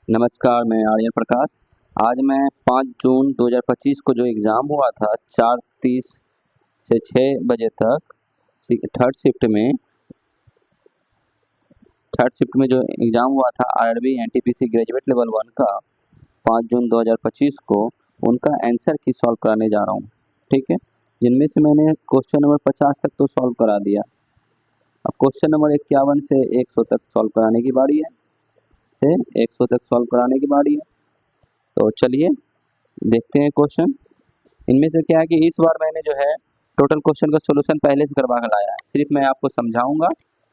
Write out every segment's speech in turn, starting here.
नमस्कार, मैं आर्यन प्रकाश। आज मैं 5 जून 2025 को जो एग्ज़ाम हुआ था 4:30 से 6 बजे तक थर्ड शिफ्ट में जो एग्ज़ाम हुआ था आरआरबी एनटीपीसी ग्रेजुएट लेवल 1 का 5 जून 2025 को, उनका आंसर की सॉल्व कराने जा रहा हूँ। ठीक है, जिनमें से मैंने क्वेश्चन नंबर 50 तक तो सॉल्व करा दिया। अब क्वेश्चन नंबर 51 से 100 तक सॉल्व कराने की बारी है। 100 तक सॉल्व कराने की बारी है। तो चलिए देखते हैं क्वेश्चन। इनमें से क्या है कि इस बार मैंने जो है टोटल क्वेश्चन का सॉल्यूशन पहले से करवा कर लाया है। सिर्फ मैं आपको समझाऊंगा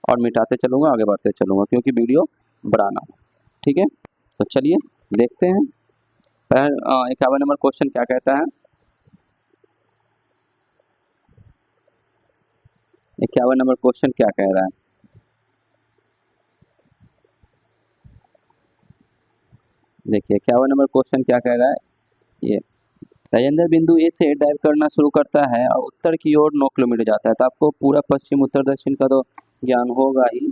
और मिटाते चलूँगा, आगे बढ़ते चलूँगा, क्योंकि वीडियो बनाना है। ठीक है, तो चलिए देखते हैं। 51 नंबर क्वेश्चन क्या कहता है। 51 नंबर क्वेश्चन क्या कह रहा है, देखिए 51 नंबर क्वेश्चन क्या कह रहा है। ये राजेंद्र बिंदु ए से ड्राइव करना शुरू करता है और उत्तर की ओर 9 किलोमीटर जाता है। तो आपको पूरा पश्चिम उत्तर दक्षिण का तो ज्ञान होगा ही।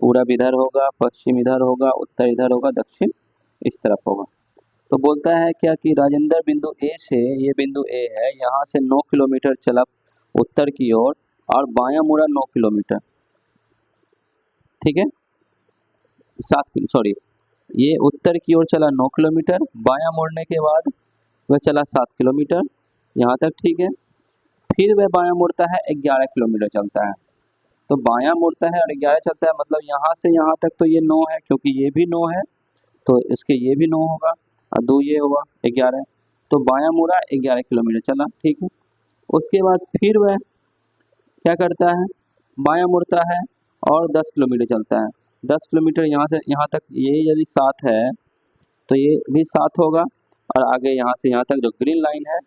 पूरब इधर होगा, पश्चिम इधर होगा, उत्तर इधर होगा, दक्षिण इस तरफ होगा। तो बोलता है क्या कि राजेंद्र बिंदु ए से, ये बिंदु ए है, यहाँ से 9 किलोमीटर चला उत्तर की ओर और बायां मुड़ा 9 किलोमीटर। ठीक है, सॉरी, ये उत्तर की ओर चला 9 किलोमीटर, बायां मुड़ने के बाद वह चला 7 किलोमीटर, यहाँ तक ठीक है। फिर वह बायां मुड़ता है, 11 किलोमीटर चलता है। तो बायां मुड़ता है और 11 चलता है, मतलब यहाँ से यहाँ तक तो ये 9 है, क्योंकि ये भी 9 है, तो इसके ये भी 9 होगा और 2 ये होगा 11। तो बायां मुड़ा, 11 किलोमीटर चला। ठीक है, उसके बाद फिर वह क्या करता है, बायां मुड़ता है और 10 किलोमीटर चलता है। 10 किलोमीटर यहाँ से यहाँ तक, ये यदि 7 है तो ये भी 7 होगा, और आगे यहाँ से यहाँ तक जो ग्रीन लाइन है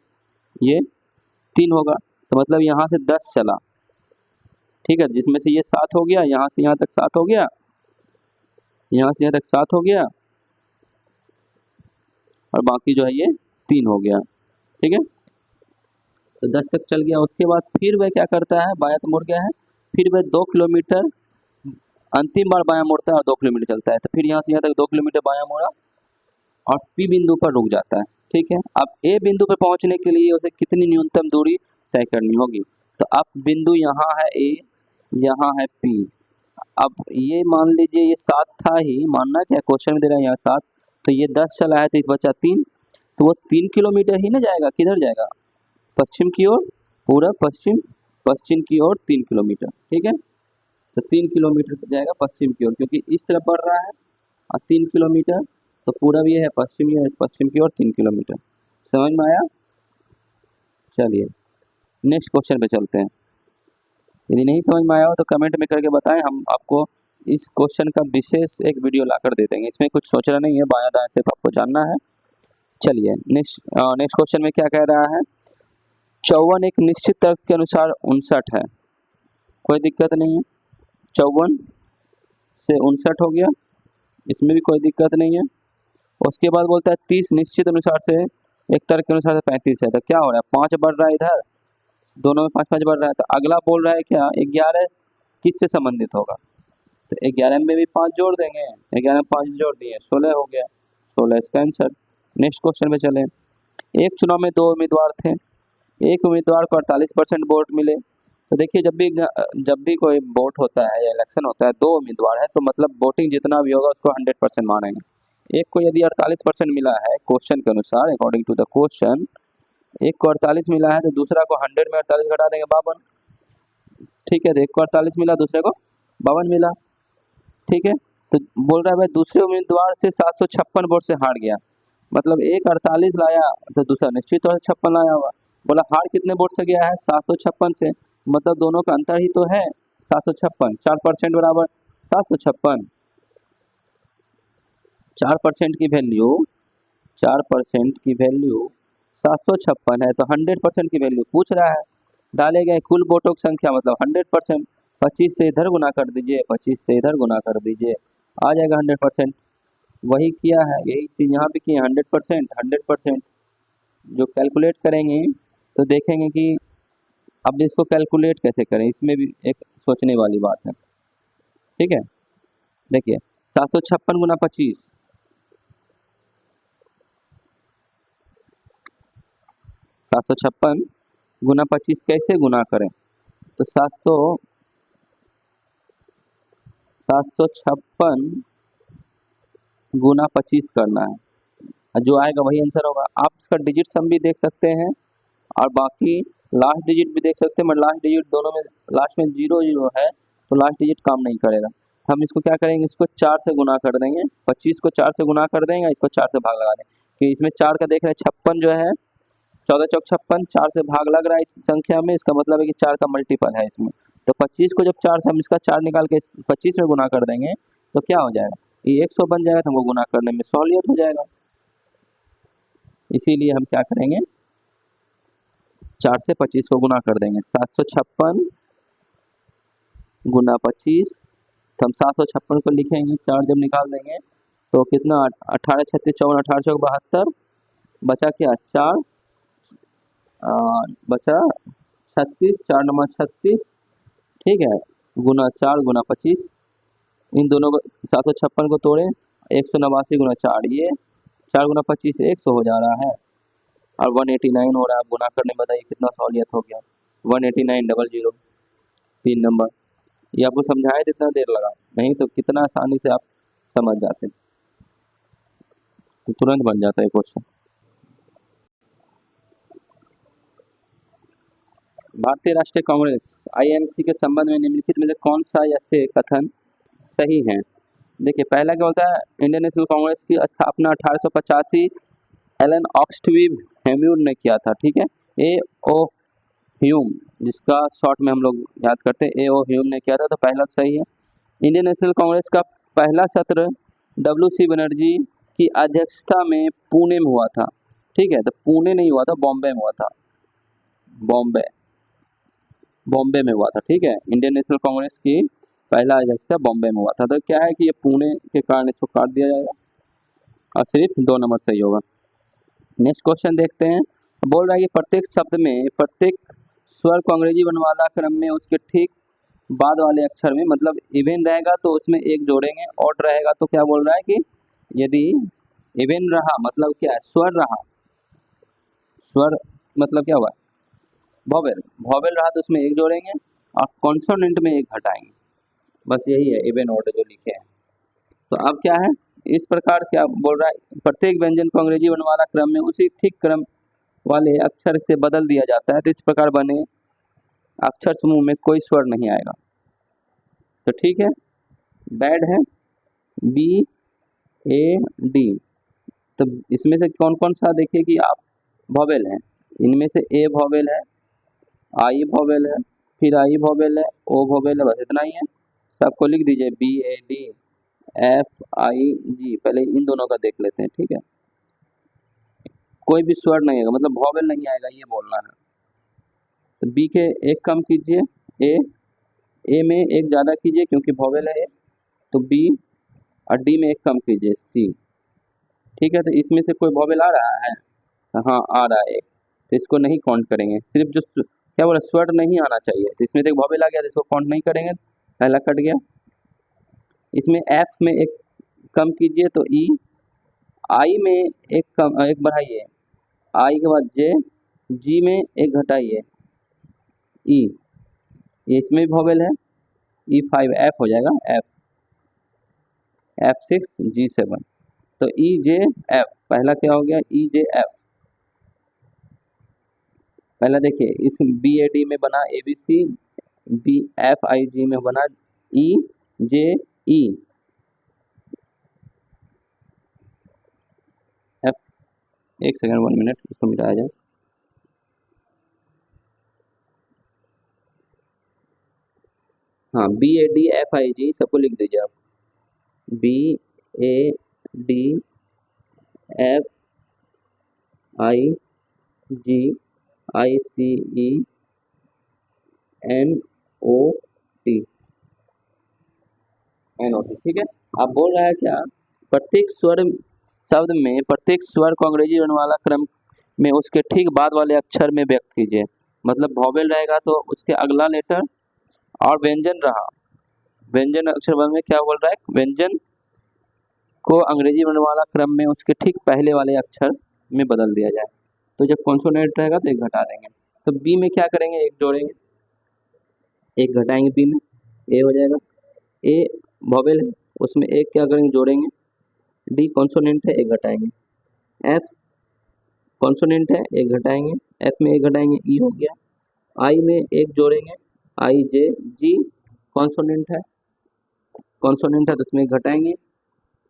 ये 3 होगा। तो मतलब यहाँ से 10 चला। ठीक है, जिसमें से ये 7 हो गया, यहाँ से यहाँ तक 7 हो गया, यहाँ से यहाँ तक 7 हो गया, और बाकी जो है ये 3 हो गया। ठीक है, तो 10 तक चल गया। उसके बाद फिर वह क्या करता है, बायां तो मुड़ गया है, फिर वह 2 किलोमीटर अंतिम बार बायां मुड़ता है और 2 किलोमीटर चलता है। तो फिर यहाँ से यहाँ तक 2 किलोमीटर बायां मुड़ा और पी बिंदु पर रुक जाता है। ठीक है, अब ए बिंदु पर पहुंचने के लिए उसे कितनी न्यूनतम दूरी तय करनी होगी। तो अब बिंदु यहाँ है ए, यहाँ है पी। अब ये मान लीजिए ये 7 था ही, मानना क्या क्वेश्चन में दे रहा है यहाँ 7, तो ये 10 चला है तो इस बचा 3। तो वो 3 किलोमीटर ही ना जाएगा, किधर जाएगा, पश्चिम की ओर, पूरा पश्चिम, पश्चिम की ओर 3 किलोमीटर। ठीक है, तो 3 किलोमीटर जाएगा पश्चिम की ओर, क्योंकि इस तरफ बढ़ रहा है और 3 किलोमीटर, तो पूरब ये है, पश्चिम ये है, पश्चिम की ओर 3 किलोमीटर। समझ में आया। चलिए नेक्स्ट क्वेश्चन पे चलते हैं। यदि नहीं समझ में आया हो तो कमेंट में करके बताएं, हम आपको इस क्वेश्चन का विशेष एक वीडियो लाकर दे देंगे। इसमें कुछ सोचना नहीं है, बायां दाएं सिर्फ आपको जानना है। चलिए नेक्स्ट क्वेश्चन में क्या कह रहा है। 54 एक निश्चित तर्क के अनुसार 59 है, कोई दिक्कत नहीं है। 54 से 59 हो गया, इसमें भी कोई दिक्कत नहीं है। उसके बाद बोलता है 30 निश्चित अनुसार से, एक तर्क के अनुसार से 35 है। तो क्या हो रहा है, 5 बढ़ रहा है इधर, दोनों में 5 5 बढ़ रहा है। तो अगला बोल रहा है क्या, 11 किससे संबंधित होगा। तो 11 में भी 5 जोड़ देंगे, 11 में 5 जोड़ दिए, 16 हो गया, 16 इसका आंसर। नेक्स्ट क्वेश्चन में चले। एक चुनाव में 2 उम्मीदवार थे, एक उम्मीदवार को 48% वोट मिले। तो देखिए जब भी कोई वोट होता है या इलेक्शन होता है, 2 उम्मीदवार है तो मतलब वोटिंग जितना भी होगा उसको 100% मानेंगे। एक को यदि 48% मिला है क्वेश्चन के अनुसार, अकॉर्डिंग टू द क्वेश्चन, एक को 48 मिला है तो दूसरा को 100 में 48 घटा देंगे 52। ठीक है, तो एक को 48 मिला, दूसरे को 52 मिला। ठीक है, तो बोल रहा है भाई दूसरे उम्मीदवार से 756 वोट से हार गया, मतलब एक 48 लाया तो दूसरा निश्चित तौर से 56 लाया होगा। बोला हार कितने वोट से गया है, 756 से, मतलब दोनों का अंतर ही तो है 756। 4% बराबर 756, 4% की वैल्यू, 4% की वैल्यू 756 है, तो 100% की वैल्यू पूछ रहा है। डाले गए कुल वोटों की संख्या मतलब 100%। 25 से इधर गुना कर दीजिए, 25 से इधर गुना कर दीजिए, आ जाएगा 100%। वही किया है, यही चीज़ यहाँ भी किया, 100%। 100% जो कैलकुलेट करेंगे तो देखेंगे कि अब इसको कैलकुलेट कैसे करें, इसमें भी एक सोचने वाली बात है। ठीक है, देखिए 756 गुना 25, 756 गुना 25 कैसे गुना करें? तो 756 गुना 25 करना है, जो आएगा वही आंसर होगा। आप इसका डिजिट सम भी देख सकते हैं और बाकी लास्ट डिजिट भी देख सकते हैं, मगर लास्ट डिजिट दोनों में लास्ट में 0 0 है तो लास्ट डिजिट काम नहीं करेगा। तो हम इसको क्या करेंगे, इसको 4 से गुना कर देंगे, 25 को 4 से गुना कर देंगे, इसको 4 से भाग लगा देंगे कि इसमें 4 का देख रहे हैं 56 जो है 14 चौक 56, 4 से भाग लग रहा है इस संख्या में, इसका मतलब है कि 4 का मल्टीपल है इसमें। तो 25 को जब 4 से हम इसका 4 निकाल के 25 में गुना कर देंगे तो क्या हो जाएगा, ये 100 बन जाएगा, तो हमको गुना करने में सहूलियत हो जाएगा। इसीलिए हम क्या करेंगे, 4 से 25 को गुना कर देंगे। 756 गुना 25, तो हम 756 को लिखेंगे, 4 जब निकाल देंगे तो कितना 18 36 54 18 चौक 72, बचा क्या 4 बचा 36, 4 नंबर 36, ठीक है, गुना 4 गुना 25, इन दोनों को 756 को तोड़े 189 गुना 4, ये 4 गुना 25 100 हो जा रहा है और 189 हो रहा है। गुना करने में बताइए कितना सहूलियत हो गया, 189 00 3 नंबर। ये आपको समझाए तो इतना देर लगा, नहीं तो कितना आसानी से आप समझ जाते, तो तुरंत बन जाता है क्वेश्चन। भारतीय राष्ट्रीय कांग्रेस आईएनसी के संबंध में निम्नलिखित में से कौन सा ऐसे कथन सही है? देखिए पहला क्या होता है, इंडियन नेशनल कांग्रेस की स्थापना 1885 एलन ऑक्सटविव हेम्यूर ने किया था, ठीक है, ए ओ ह्यूम जिसका शॉर्ट में हम लोग याद करते हैं, ए ओ ह्यूम ने किया था, तो पहला सही है। इंडियन नेशनल कांग्रेस का पहला सत्र WC बनर्जी की अध्यक्षता में पुणे में हुआ था, ठीक है, तो पुणे नहीं हुआ था, बॉम्बे में हुआ था, बॉम्बे में हुआ था, ठीक है। इंडियन नेशनल कांग्रेस की पहला अध्यक्षता बॉम्बे में हुआ था, तो क्या है कि ये पुणे के कारण इसको काट दिया जाएगा और सिर्फ 2 नंबर सही होगा। नेक्स्ट क्वेश्चन देखते हैं, बोल रहा है कि प्रत्येक शब्द में प्रत्येक स्वर को अंग्रेजी वर्णमाला क्रम में उसके ठीक बाद वाले अक्षर में, मतलब इवन रहेगा तो उसमें एक जोड़ेंगे, ऑड रहेगा तो क्या बोल रहा है कि यदि इवन रहा मतलब क्या है, स्वर रहा, स्वर मतलब क्या हुआ, वॉवेल रहा तो उसमें एक जोड़ेंगे और कॉन्सोनेंट में एक घटाएंगे, बस यही है इवन ऑड जो लिखे हैं। तो अब क्या है, इस प्रकार क्या बोल रहा है, प्रत्येक व्यंजन को अंग्रेजी वर्णमाला क्रम में उसी ठीक क्रम वाले अक्षर से बदल दिया जाता है, तो इस प्रकार बने अक्षर समूह में कोई स्वर नहीं आएगा, तो ठीक है। बैड है BAD, तो इसमें से कौन कौन सा देखिए कि आप वॉवेल है, इनमें से ए वॉवेल है, आई वॉवेल है, फिर आई वॉवेल है, ओ वॉवेल है, बस इतना ही है, सबको लिख दीजिए BAD FIG, पहले इन दोनों का देख लेते हैं, ठीक है। कोई भी स्वर नहीं आएगा, मतलब वॉवेल नहीं आएगा ये बोलना है। तो बी के एक कम कीजिए, ए में एक ज़्यादा कीजिए क्योंकि वॉवेल है, तो बी, और डी में एक कम कीजिए सी, ठीक है। तो इसमें से कोई वॉवेल आ रहा है, हाँ आ रहा है, तो इसको नहीं काउंट करेंगे, सिर्फ जो क्या बोला स्वर नहीं आना चाहिए, तो इसमें से एक वॉवेल आ गया तो इसको काउंट नहीं करेंगे, पहला कट गया। इसमें एफ में एक कम कीजिए तो ई, आई में एक कम एक बढ़ाइए, आई के बाद जे, जी में एक घटाइए ई, इसमें भी वॉवेल है, E5 एफ हो जाएगा, F6 G7, तो EJF, पहला क्या हो गया EJF। पहला देखिए इस BAD में बना ABC, BFIG में बना EJE, F, एक सेकंड 1 मिनट इसको मिटाया जाए, हाँ BADFIG सबको लिख दीजिए आप, BADFIGICNOT, ठीक है। आप बोल रहा है क्या, प्रत्येक स्वर शब्द में प्रत्येक स्वर को अंग्रेजी वर्णमाला क्रम में उसके ठीक बाद वाले अक्षर में व्यक्त कीजिए, मतलब वॉवेल रहेगा तो उसके अगला लेटर, और व्यंजन रहा, व्यंजन अक्षर वर्ग में क्या बोल रहा है, व्यंजन को अंग्रेजी वर्णमाला क्रम में उसके ठीक पहले वाले अक्षर में बदल दिया जाए। तो जब कॉन्सोनेंट रहेगा तो एक घटा देंगे। तो बी में क्या करेंगे, एक जोड़ेंगे, एक घटाएंगे, बी में ए हो जाएगा। ए वॉवेल है, उसमें एक क्या करेंगे, जोड़ेंगे। डी कॉन्सोनेंट है, एक घटाएंगे। एफ कॉन्सोनेंट है, एक घटाएंगे। एफ में एक घटाएंगे, ई हो गया। आई में एक जोड़ेंगे, आई जे। जी कॉन्सोनेंट है, कॉन्सोनेंट है तो उसमें एक घटाएंगे,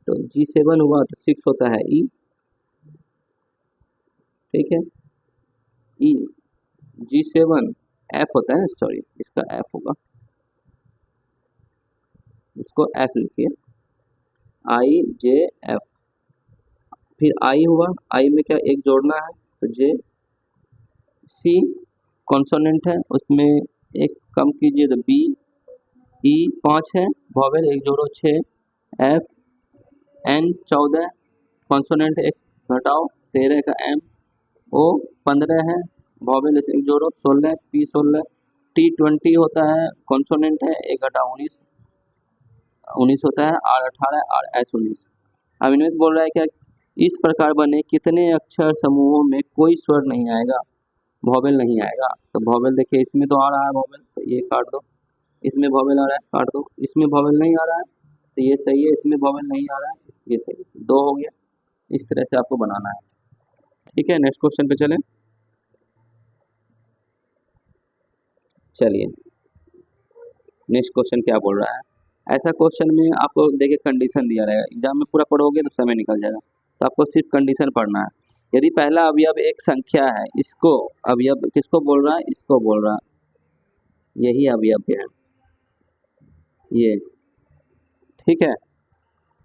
तो G7 हुआ तो 6 होता है ई, ठीक है। ई G7 एफ होता है, सॉरी इसका एफ होगा, इसको एफ लिखिए, आई जे एफ। फिर आई हुआ, आई में क्या एक जोड़ना है तो जे। सी कॉन्सोनेंट है, उसमें एक कम कीजिए तो बी। ई 5 है, वॉवेल एक जोड़ो 6। एफ एन 14 कॉन्सोनेंट एक घटाओ 13 का एम। ओ 15 है, वॉवेल एक जोड़ो 16। पी 16। टी 20 होता है, कॉन्सोनेंट है, एक घटाओ 19 होता है। R 18, R S 19। अब इनमें से बोल रहा है क्या, इस प्रकार बने कितने अक्षर समूहों में कोई स्वर नहीं आएगा, वॉवेल नहीं आएगा। तो वॉवेल देखिए इसमें तो आ रहा है वॉवेल, तो ये काट दो। इसमें वॉवेल आ रहा है, काट दो। इसमें वॉवेल नहीं आ रहा है तो ये सही है, इसमें वॉवेल नहीं आ रहा है, ये सही है, 2 हो गया। इस तरह से आपको बनाना है, ठीक है। नेक्स्ट क्वेश्चन पे चलें। चलिए नेक्स्ट क्वेश्चन क्या बोल रहा है। ऐसा क्वेश्चन में आपको देखिए कंडीशन दिया रहेगा, एग्जाम में पूरा पढ़ोगे तो समय निकल जाएगा, तो आपको सिर्फ कंडीशन पढ़ना है। यदि पहला अवयव एक संख्या है, इसको अवयव किसको बोल रहा है, इसको बोल रहा है, यही अवयव है ये, ठीक है।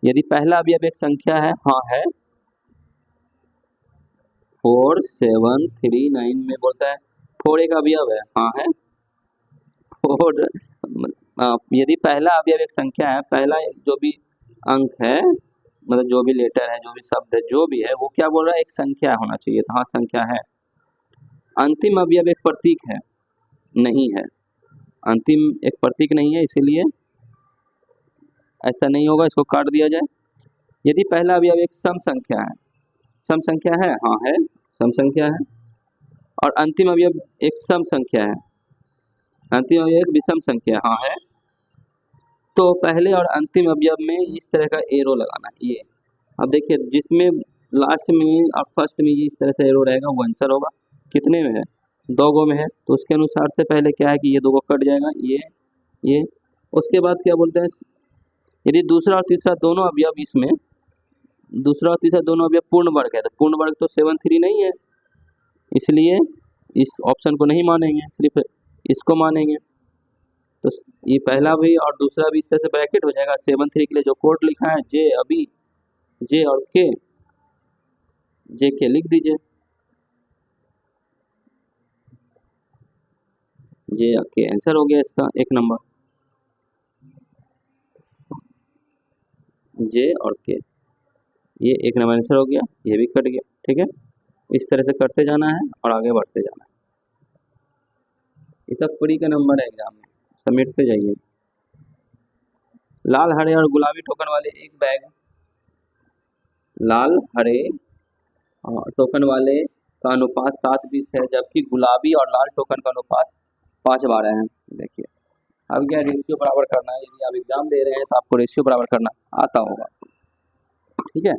यदि पहला अवयव एक संख्या है, हाँ है, 4 7 3 9 में बोलता है 4 एक अवयव है, हाँ है। 4 यदि पहला अवयव एक संख्या है, पहला जो भी अंक है, मतलब जो भी लेटर है, जो भी शब्द है, जो भी है, वो क्या बोल रहा है, एक संख्या होना चाहिए, हाँ संख्या है। अंतिम अवयव एक प्रतीक है, नहीं है, अंतिम एक प्रतीक नहीं है, इसीलिए ऐसा नहीं होगा, इसको काट दिया जाए। यदि पहला अवयव एक सम संख्या है, सम संख्या है, हाँ है, सम संख्या है। और अंतिम अवयव एक सम संख्या है, अंतिम अवयव एक विषम संख्या, हाँ है। तो पहले और अंतिम अवयव में इस तरह का एरो लगाना है, ये। अब देखिए जिसमें लास्ट में और फर्स्ट में ये इस तरह से एरो रहेगा वो आंसर होगा। कितने में है, 2 गो में है, तो उसके अनुसार से पहले क्या है कि ये 2 गो कट जाएगा, ये। उसके बाद क्या बोलते हैं, यदि दूसरा और तीसरा दोनों अवयव इसमें, दूसरा और तीसरा दोनों अवयव पूर्ण वर्ग है, तो पूर्ण वर्ग तो 7 3 नहीं है, इसलिए इस ऑप्शन को नहीं मानेंगे, सिर्फ इसको मानेंगे। तो ये पहला भी और दूसरा भी इस तरह से ब्रैकेट हो जाएगा। 7 3 के लिए जो कोड लिखा है जे, अभी जे और के, जे के लिख दीजिए, जे के आंसर हो गया इसका 1 नंबर, जे और के, ये 1 नंबर आंसर हो गया, ये भी कट गया, ठीक है। इस तरह से करते जाना है और आगे बढ़ते जाना है। ये सब फ्री का नंबर है एग्जाम में, समेटते जाइए। लाल हरे और गुलाबी टोकन वाले एक बैग, लाल हरे टोकन वाले का अनुपात 7:20 है, जबकि गुलाबी और लाल टोकन का अनुपात 5:12 है। देखिए अब क्या रेशियो बराबर करना है, यदि आप एग्जाम दे रहे हैं तो आपको रेशियो बराबर करना आता होगा, ठीक है।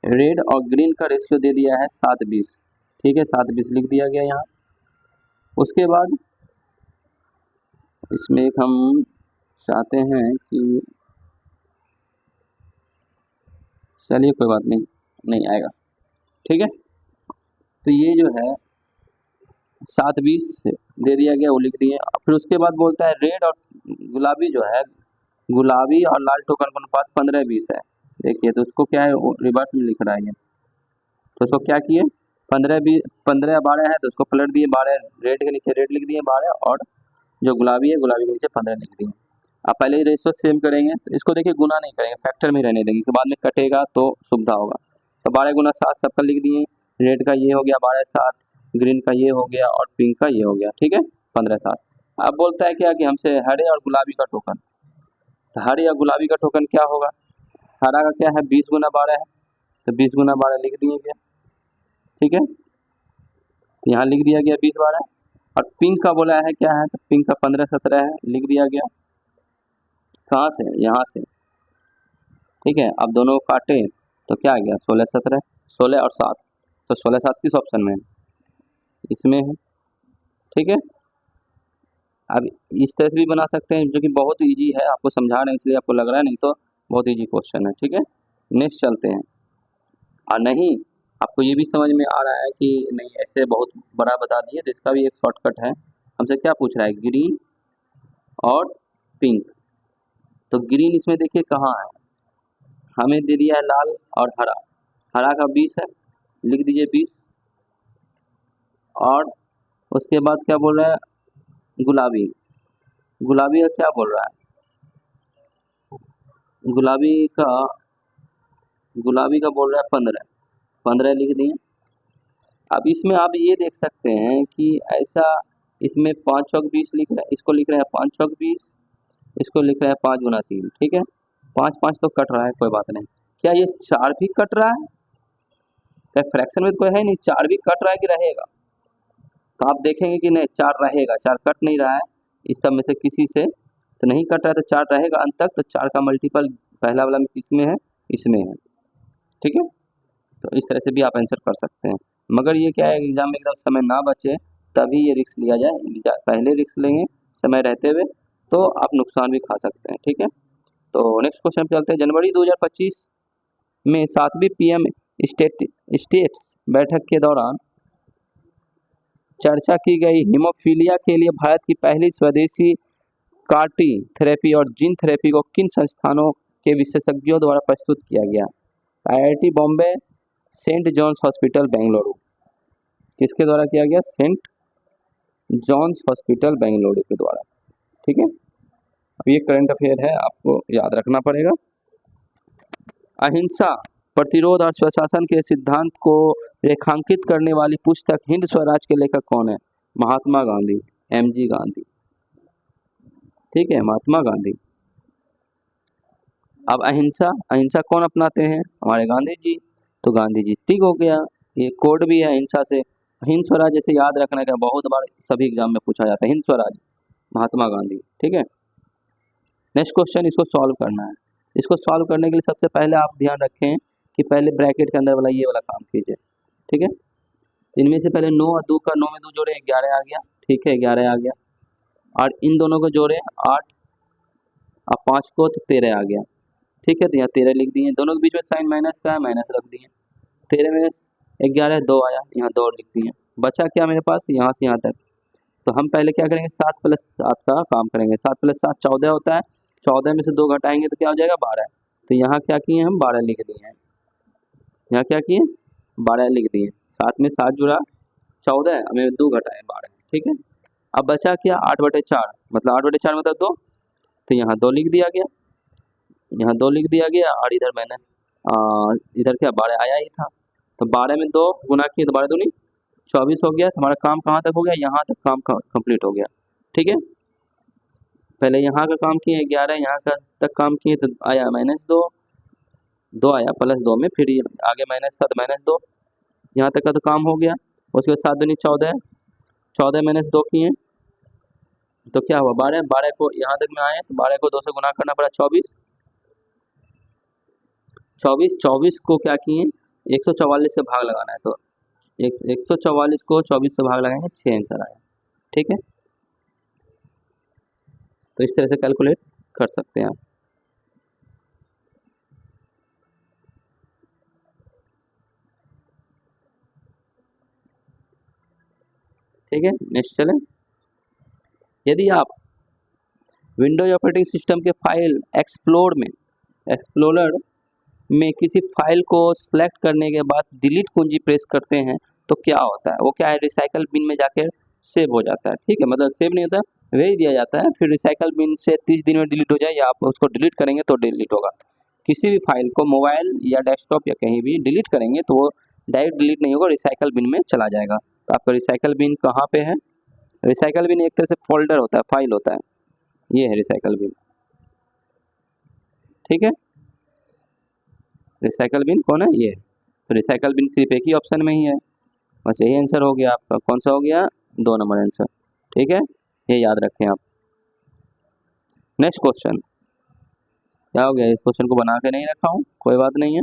रेड और ग्रीन का रेशियो दे दिया है 7:20, ठीक है, 7:20 लिख दिया गया यहाँ। उसके बाद इसमें एक हम चाहते हैं कि, चलिए कोई बात नहीं, नहीं आएगा, ठीक है। तो ये जो है 7:20 दे दिया गया, वो लिख दिए। फिर उसके बाद बोलता है रेड और गुलाबी जो है, गुलाबी और लाल टोकन का अनुपात 15:20 है। देखिए तो उसको क्या है, रिवर्स में लिख रहा है ये, तो उसको क्या किए, 15 12 है तो उसको पलट दिए, 12 रेड के नीचे रेड लिख दिए 12, और जो गुलाबी है गुलाबी के नीचे 15 लिख दिए। अब पहले ही रेशियो सेम करेंगे, तो इसको देखिए गुना नहीं करेंगे, फैक्टर में रहने देंगे, बाद में कटेगा तो सुविधा होगा। तो 12 गुना 7 सबका लिख दिए, रेड का ये हो गया 12 7, ग्रीन का ये हो गया और पिंक का ये हो गया, ठीक है, 15 7। अब बोलता है क्या कि हमसे हरे और गुलाबी का टोकन, तो हरे या गुलाबी का टोकन क्या होगा, हरा का क्या है 20 गुना 12 है, तो 20 गुना 12 लिख दिए गया, ठीक है। तो यहाँ लिख दिया गया 20-12। और पिंक का बोला है क्या है, तो पिंक का 15-17 है, लिख दिया गया। कहाँ से, यहाँ से, ठीक है। अब दोनों को काटे तो क्या आ गया, 16-17, 16 और 7, तो 16-7 किस ऑप्शन में है, इसमें है, ठीक है। अब इस तरह से भी बना सकते हैं, जो कि बहुत इजी है, आपको समझा रहे हैं इसलिए आपको लग रहा है, नहीं तो बहुत इजी क्वेश्चन है, ठीक है। नेक्स्ट चलते हैं। और नहीं, आपको ये भी समझ में आ रहा है कि नहीं ऐसे बहुत बड़ा बता दिए, तो इसका भी एक शॉर्टकट है। हमसे क्या पूछ रहा है, ग्रीन और पिंक। तो ग्रीन इसमें देखिए कहाँ है, हमें दे दिया है लाल और हरा। हरा का 20 है, लिख दीजिए 20। और उसके बाद क्या बोल रहा है, गुलाबी। गुलाबी का क्या बोल रहा है, गुलाबी का बोल रहा है 15 लिख दिए। अब इसमें आप ये देख सकते हैं कि ऐसा, इसमें 5 चौक 20 लिख रहा है, इसको लिख रहे हैं 5 चौक 20, इसको लिख रहे हैं 5 गुना 3, ठीक है। 5-5 तो कट रहा है, कोई बात नहीं। क्या ये 4 भी कट रहा है, क्या फ्रैक्शन में तो कोई है नहीं, 4 भी कट रहा है कि रहेगा, तो आप देखेंगे कि नहीं 4 रहेगा, 4 कट नहीं रहा है इस सब में से किसी से, तो नहीं कट रहा है तो 4 रहेगा अंत तक। तो 4 का मल्टीपल पहला वाला में किसमें है, इसमें है, ठीक है। तो इस तरह से भी आप आंसर कर सकते हैं। मगर ये क्या है, एग्जाम में एकदम समय ना बचे तभी ये रिस्क लिया जाए, पहले रिस्क लेंगे समय रहते हुए तो आप नुकसान भी खा सकते हैं, ठीक है। तो नेक्स्ट क्वेश्चन पे चलते हैं। जनवरी 2025 में 7वीं PM स्टेट्स बैठक के दौरान चर्चा की गई हीमोफीलिया के लिए भारत की पहली स्वदेशी कार्टी थेरेपी और जीन थेरेपी को किन संस्थानों के विशेषज्ञों द्वारा प्रस्तुत किया गया। IIT Bombay, saint John's hospital Bengaluru. किसके द्वारा किया गया, सेंट जॉन्स हॉस्पिटल बेंगलुरु के द्वारा, ठीक है। अब ये करंट अफेयर है, आपको याद रखना पड़ेगा। अहिंसा, प्रतिरोध और स्वशासन के सिद्धांत को रेखांकित करने वाली पुस्तक हिंद स्वराज के लेखक कौन है, महात्मा गांधी, MG गांधी, ठीक है, महात्मा गांधी। अब अहिंसा, अहिंसा कौन अपनाते हैं, हमारे गांधी जी, तो गांधी जी, ठीक हो गया। ये कोड भी है अहिंसा से। हिंद स्वराज जैसे याद रखना का बहुत बार सभी एग्जाम में पूछा जाता है, हिंद स्वराज महात्मा गांधी, ठीक है। नेक्स्ट क्वेश्चन, इसको सॉल्व करना है। इसको सॉल्व करने के लिए सबसे पहले आप ध्यान रखें कि पहले ब्रैकेट के अंदर वाला ये वाला काम कीजिए, ठीक है। इनमें से पहले 9 और 2 का 9 में 2 जोड़े 11 आ गया, ठीक है, 11 आ गया। और इन दोनों को जोड़े 8 और 5 को तो 13 आ गया, ठीक है। तो यहाँ 13 लिख दिए, दोनों के बीच में साइन माइनस का है, माइनस रख दिए। 13 में 11 2 आया, यहाँ 2 लिख दिए। बचा क्या मेरे पास, यहाँ से यहाँ तक। तो हम पहले क्या करेंगे, 7 + 7 का काम करेंगे। 7 + 7 14 होता है, 14 में से 2 घटाएंगे तो क्या हो जाएगा, 12। तो यहाँ क्या किए हम, 12 लिख दिए हैं। यहाँ क्या किए, 12 लिख दिए। 7 में 7 जुड़ा 14, हमें 2 घटाए 12, ठीक है। अब बचा क्या, 8/4, मतलब 8/4 मतलब 2, तो यहाँ 2 लिख दिया गया, यहाँ 2 लिख दिया गया। और इधर मैंने इधर क्या 12 आया ही था, तो 12 में 2 गुना किए तो 12 दूनी 24 हो गया। तो हमारा काम कहाँ तक हो गया, यहाँ तक काम कंप्लीट हो गया, ठीक है। पहले यहाँ का काम किए 11, यहाँ का तक काम किए तो आया -2, 2 आया +2 में, फिर आगे माइनस था तो -2, यहाँ तक का तो काम हो गया। उसके बाद 7 दूनी 14, 14 - 2 किए तो क्या हुआ, 12, 12 को यहाँ तक में आए तो 12 को 2 से गुना करना पड़ा, 24, 24 को क्या किए, 144 से भाग लगाना है, तो 144 को 24 से भाग लगाएंगे, 6 आंसर आया, ठीक है। तो इस तरह से कैलकुलेट कर सकते हैं आप। ठीक है, नेक्स्ट चलें। यदि आप विंडोज ऑपरेटिंग सिस्टम के फाइल एक्सप्लोरर में किसी फाइल को सिलेक्ट करने के बाद डिलीट कुंजी प्रेस करते हैं तो क्या होता है, वो क्या है, रिसाइकल बिन में जाकर सेव हो जाता है, ठीक है। मतलब सेव नहीं होता, भेज दिया जाता है, फिर रिसाइकल बिन से 30 दिन में डिलीट हो जाए, या आप उसको डिलीट करेंगे तो डिलीट होगा। किसी भी फाइल को मोबाइल या डेस्कटॉप या कहीं भी डिलीट करेंगे तो वो डायरेक्ट डिलीट नहीं होगा, रिसाइकल बिन में चला जाएगा। तो आपका रिसाइकल बिन कहाँ पे है, रिसाइकल बिन एक तरह से फोल्डर होता है, फाइल होता है, ये है रिसाइकल बिन, ठीक है। रिसाइकल बिन कौन है, ये। तो रिसाइकल बिन सिर्फ एक ही ऑप्शन में ही है, बस यही आंसर हो गया आपका। कौन सा हो गया? 2 नंबर आंसर। ठीक है, ये याद रखें आप। नेक्स्ट क्वेश्चन क्या हो गया? इस क्वेश्चन को बना के नहीं रखा हूँ, कोई बात नहीं है,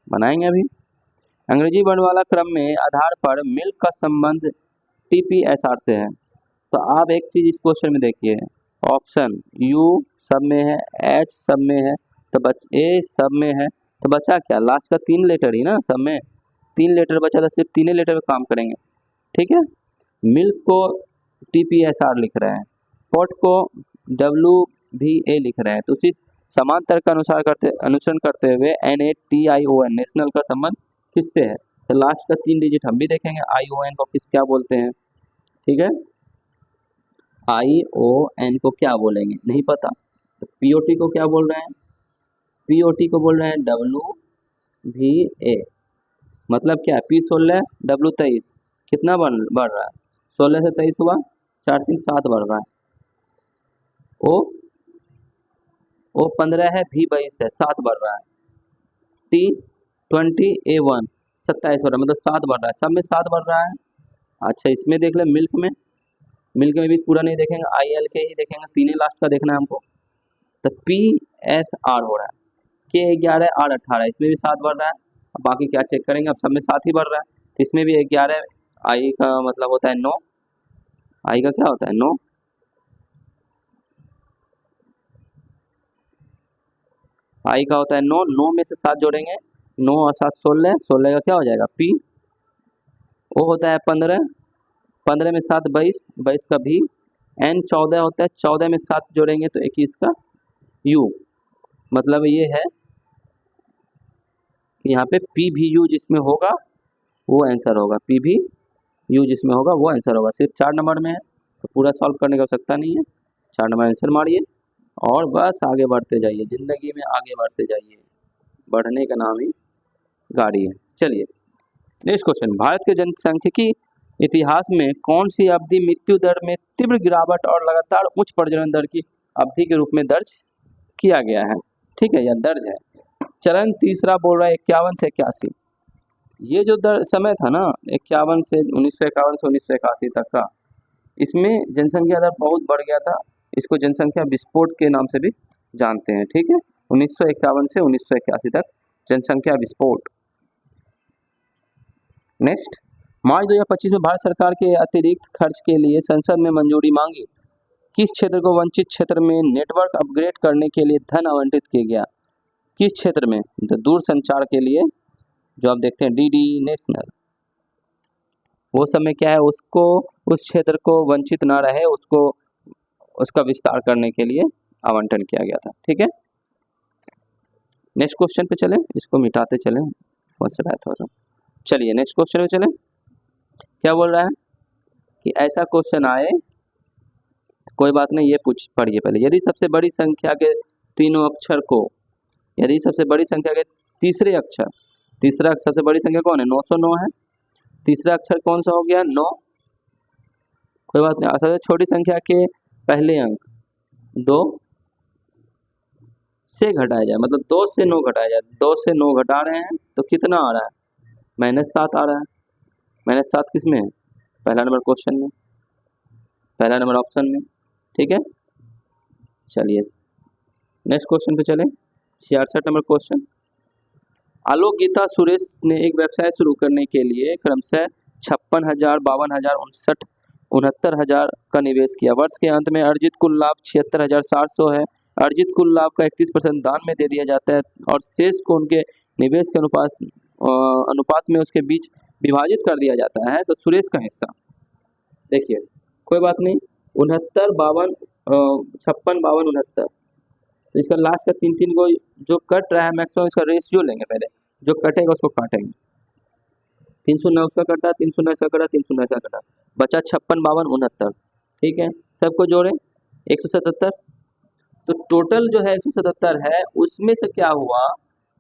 बनाएंगे अभी। अंग्रेजी वर्णमाला क्रम में आधार पर मिल्क का संबंध TPSR से है। तो आप एक चीज इस क्वेश्चन में देखिए, ऑप्शन U सब में है, H सब में है, तो A सब में है, तो बचा क्या? लास्ट का 3 लेटर ही ना, सब में 3 लेटर बचा, तो सिर्फ 3 लेटर पे काम करेंगे। ठीक है, मिल्क को TPSR लिख रहे हैं, पॉट को WVA लिख रहे हैं, तो उसी समांतर का अनुसरण करते हुए NATION नेशनल का संबंध किससे है? तो लास्ट का 3 डिजिट हम भी देखेंगे, ION को क्या बोलते हैं। ठीक है, ION को क्या बोलेंगे नहीं पता, तो POT को क्या बोल रहे हैं? POT को बोल रहे हैं WVA। मतलब क्या? P16 W23 कितना बढ़ रहा है? 16 से 23 हुआ, 4 3 7 बढ़ रहा है। O 15 है, V 22 है, 7 बढ़ रहा है। T20 A1 27 हो रहा है, मतलब 7 बढ़ रहा है, सब में 7 बढ़ रहा है। अच्छा, इसमें देख ले, मिल्क में भी पूरा नहीं देखेंगे, IL के ही देखेंगे, 3 लास्ट का देखना है हमको। तो PSR हो रहा है, K11 R18, इसमें भी 7 बढ़ रहा है। अब बाकी क्या चेक करेंगे? अब सब में 7 ही बढ़ रहा है, तो इसमें भी 11, I का मतलब होता है 9, I का क्या होता है? 9। I का होता है 9, 9 में से 7 जोड़ेंगे, 9 और 7 16, 16 का क्या हो जाएगा? P। O होता है 15, 15 में 7 22, 22 का V। N 14 होता है, 14 में 7 जोड़ेंगे तो 21 का U। मतलब ये है कि यहाँ पे PVU जिसमें होगा वो आंसर होगा, PVU जिसमें होगा वो आंसर होगा। सिर्फ 4 नंबर में है, तो पूरा सॉल्व करने की आवश्यकता नहीं है, 4 नंबर आंसर मारिए और बस आगे बढ़ते जाइए, जिंदगी में आगे बढ़ते जाइए, बढ़ने का नाम ही गाड़ी है। चलिए नेक्स्ट क्वेश्चन, भारत के जनसांख्यिकी इतिहास में कौन सी अवधि मृत्यु दर में तीव्र गिरावट और लगातार उच्च प्रजनन दर की अवधि के रूप में दर्ज किया गया है? ठीक है, यह दर्ज है। चरण तीसरा बोल रहा है 51 से 81। ये जो समय था ना 51 से 1951 से 1981 तक का, इसमें जनसंख्या दर बहुत बढ़ गया था, इसको जनसंख्या विस्फोट के नाम से भी जानते हैं। ठीक है, 1951 से 1981 तक जनसंख्या विस्फोट। नेक्स्ट, मार्च 2025 में भारत सरकार के अतिरिक्त खर्च के लिए संसद में मंजूरी मांगी। किस क्षेत्र को वंचित क्षेत्र में नेटवर्क अपग्रेड करने के लिए धन आवंटित किया गया? किस क्षेत्र में? तो दूरसंचार के लिए, जो आप देखते हैं DD नेशनल, वो सब में क्या है, उसको उस क्षेत्र को वंचित ना रहे, उसको उसका विस्तार करने के लिए आवंटन किया गया था। ठीक है, नेक्स्ट क्वेश्चन पे चलें, इसको मिटाते चलें, फंस रहा है थोड़ा। चलिए नेक्स्ट क्वेश्चन पे चलें। क्या बोल रहा है कि ऐसा क्वेश्चन आए, कोई बात नहीं, ये पढ़िए पहले। यदि सबसे बड़ी संख्या के तीनों अक्षर को, यदि सबसे बड़ी संख्या के तीसरे अक्षर, तीसरा सबसे बड़ी संख्या कौन है? 909 है, तीसरा अक्षर कौन सा हो गया? 9। कोई बात नहीं, सबसे छोटी संख्या के पहले अंक 2 से घटाया जाए, मतलब 2 से 9 घटाया जाए, 2 से 9 घटा रहे हैं तो कितना आ रहा है? -7 आ रहा है। -7 किस में है? पहला नंबर क्वेश्चन में, पहला नंबर ऑप्शन में। ठीक है, चलिए नेक्स्ट क्वेश्चन पे चलें। 66 नंबर क्वेश्चन, आलोक गीता सुरेश ने एक व्यवसाय शुरू करने के लिए क्रमशः 56,000, 52,000, 69,000 का निवेश किया। वर्ष के अंत में अर्जित कुल लाभ 76,700 है। अर्जित कुल लाभ का 31% दान में दे दिया जाता है और शेष को उनके निवेश के अनुपात में उसके बीच विभाजित कर दिया जाता है। तो सुरेश का हिस्सा देखिए, कोई बात नहीं, 69, 52, 56, 52, 69, तो इसका लास्ट का 3 को जो कट रहा है मैक्सिमम, इसका रेशियो लेंगे पहले, जो कटेगा उसको काटेंगे। 309 उसका कटा, 309 इसका कटा, 309 इसका कटा, बचा 56, 52, 69। ठीक है, सबको जोड़े 177। तो टोटल जो है 177 है, उसमें से क्या हुआ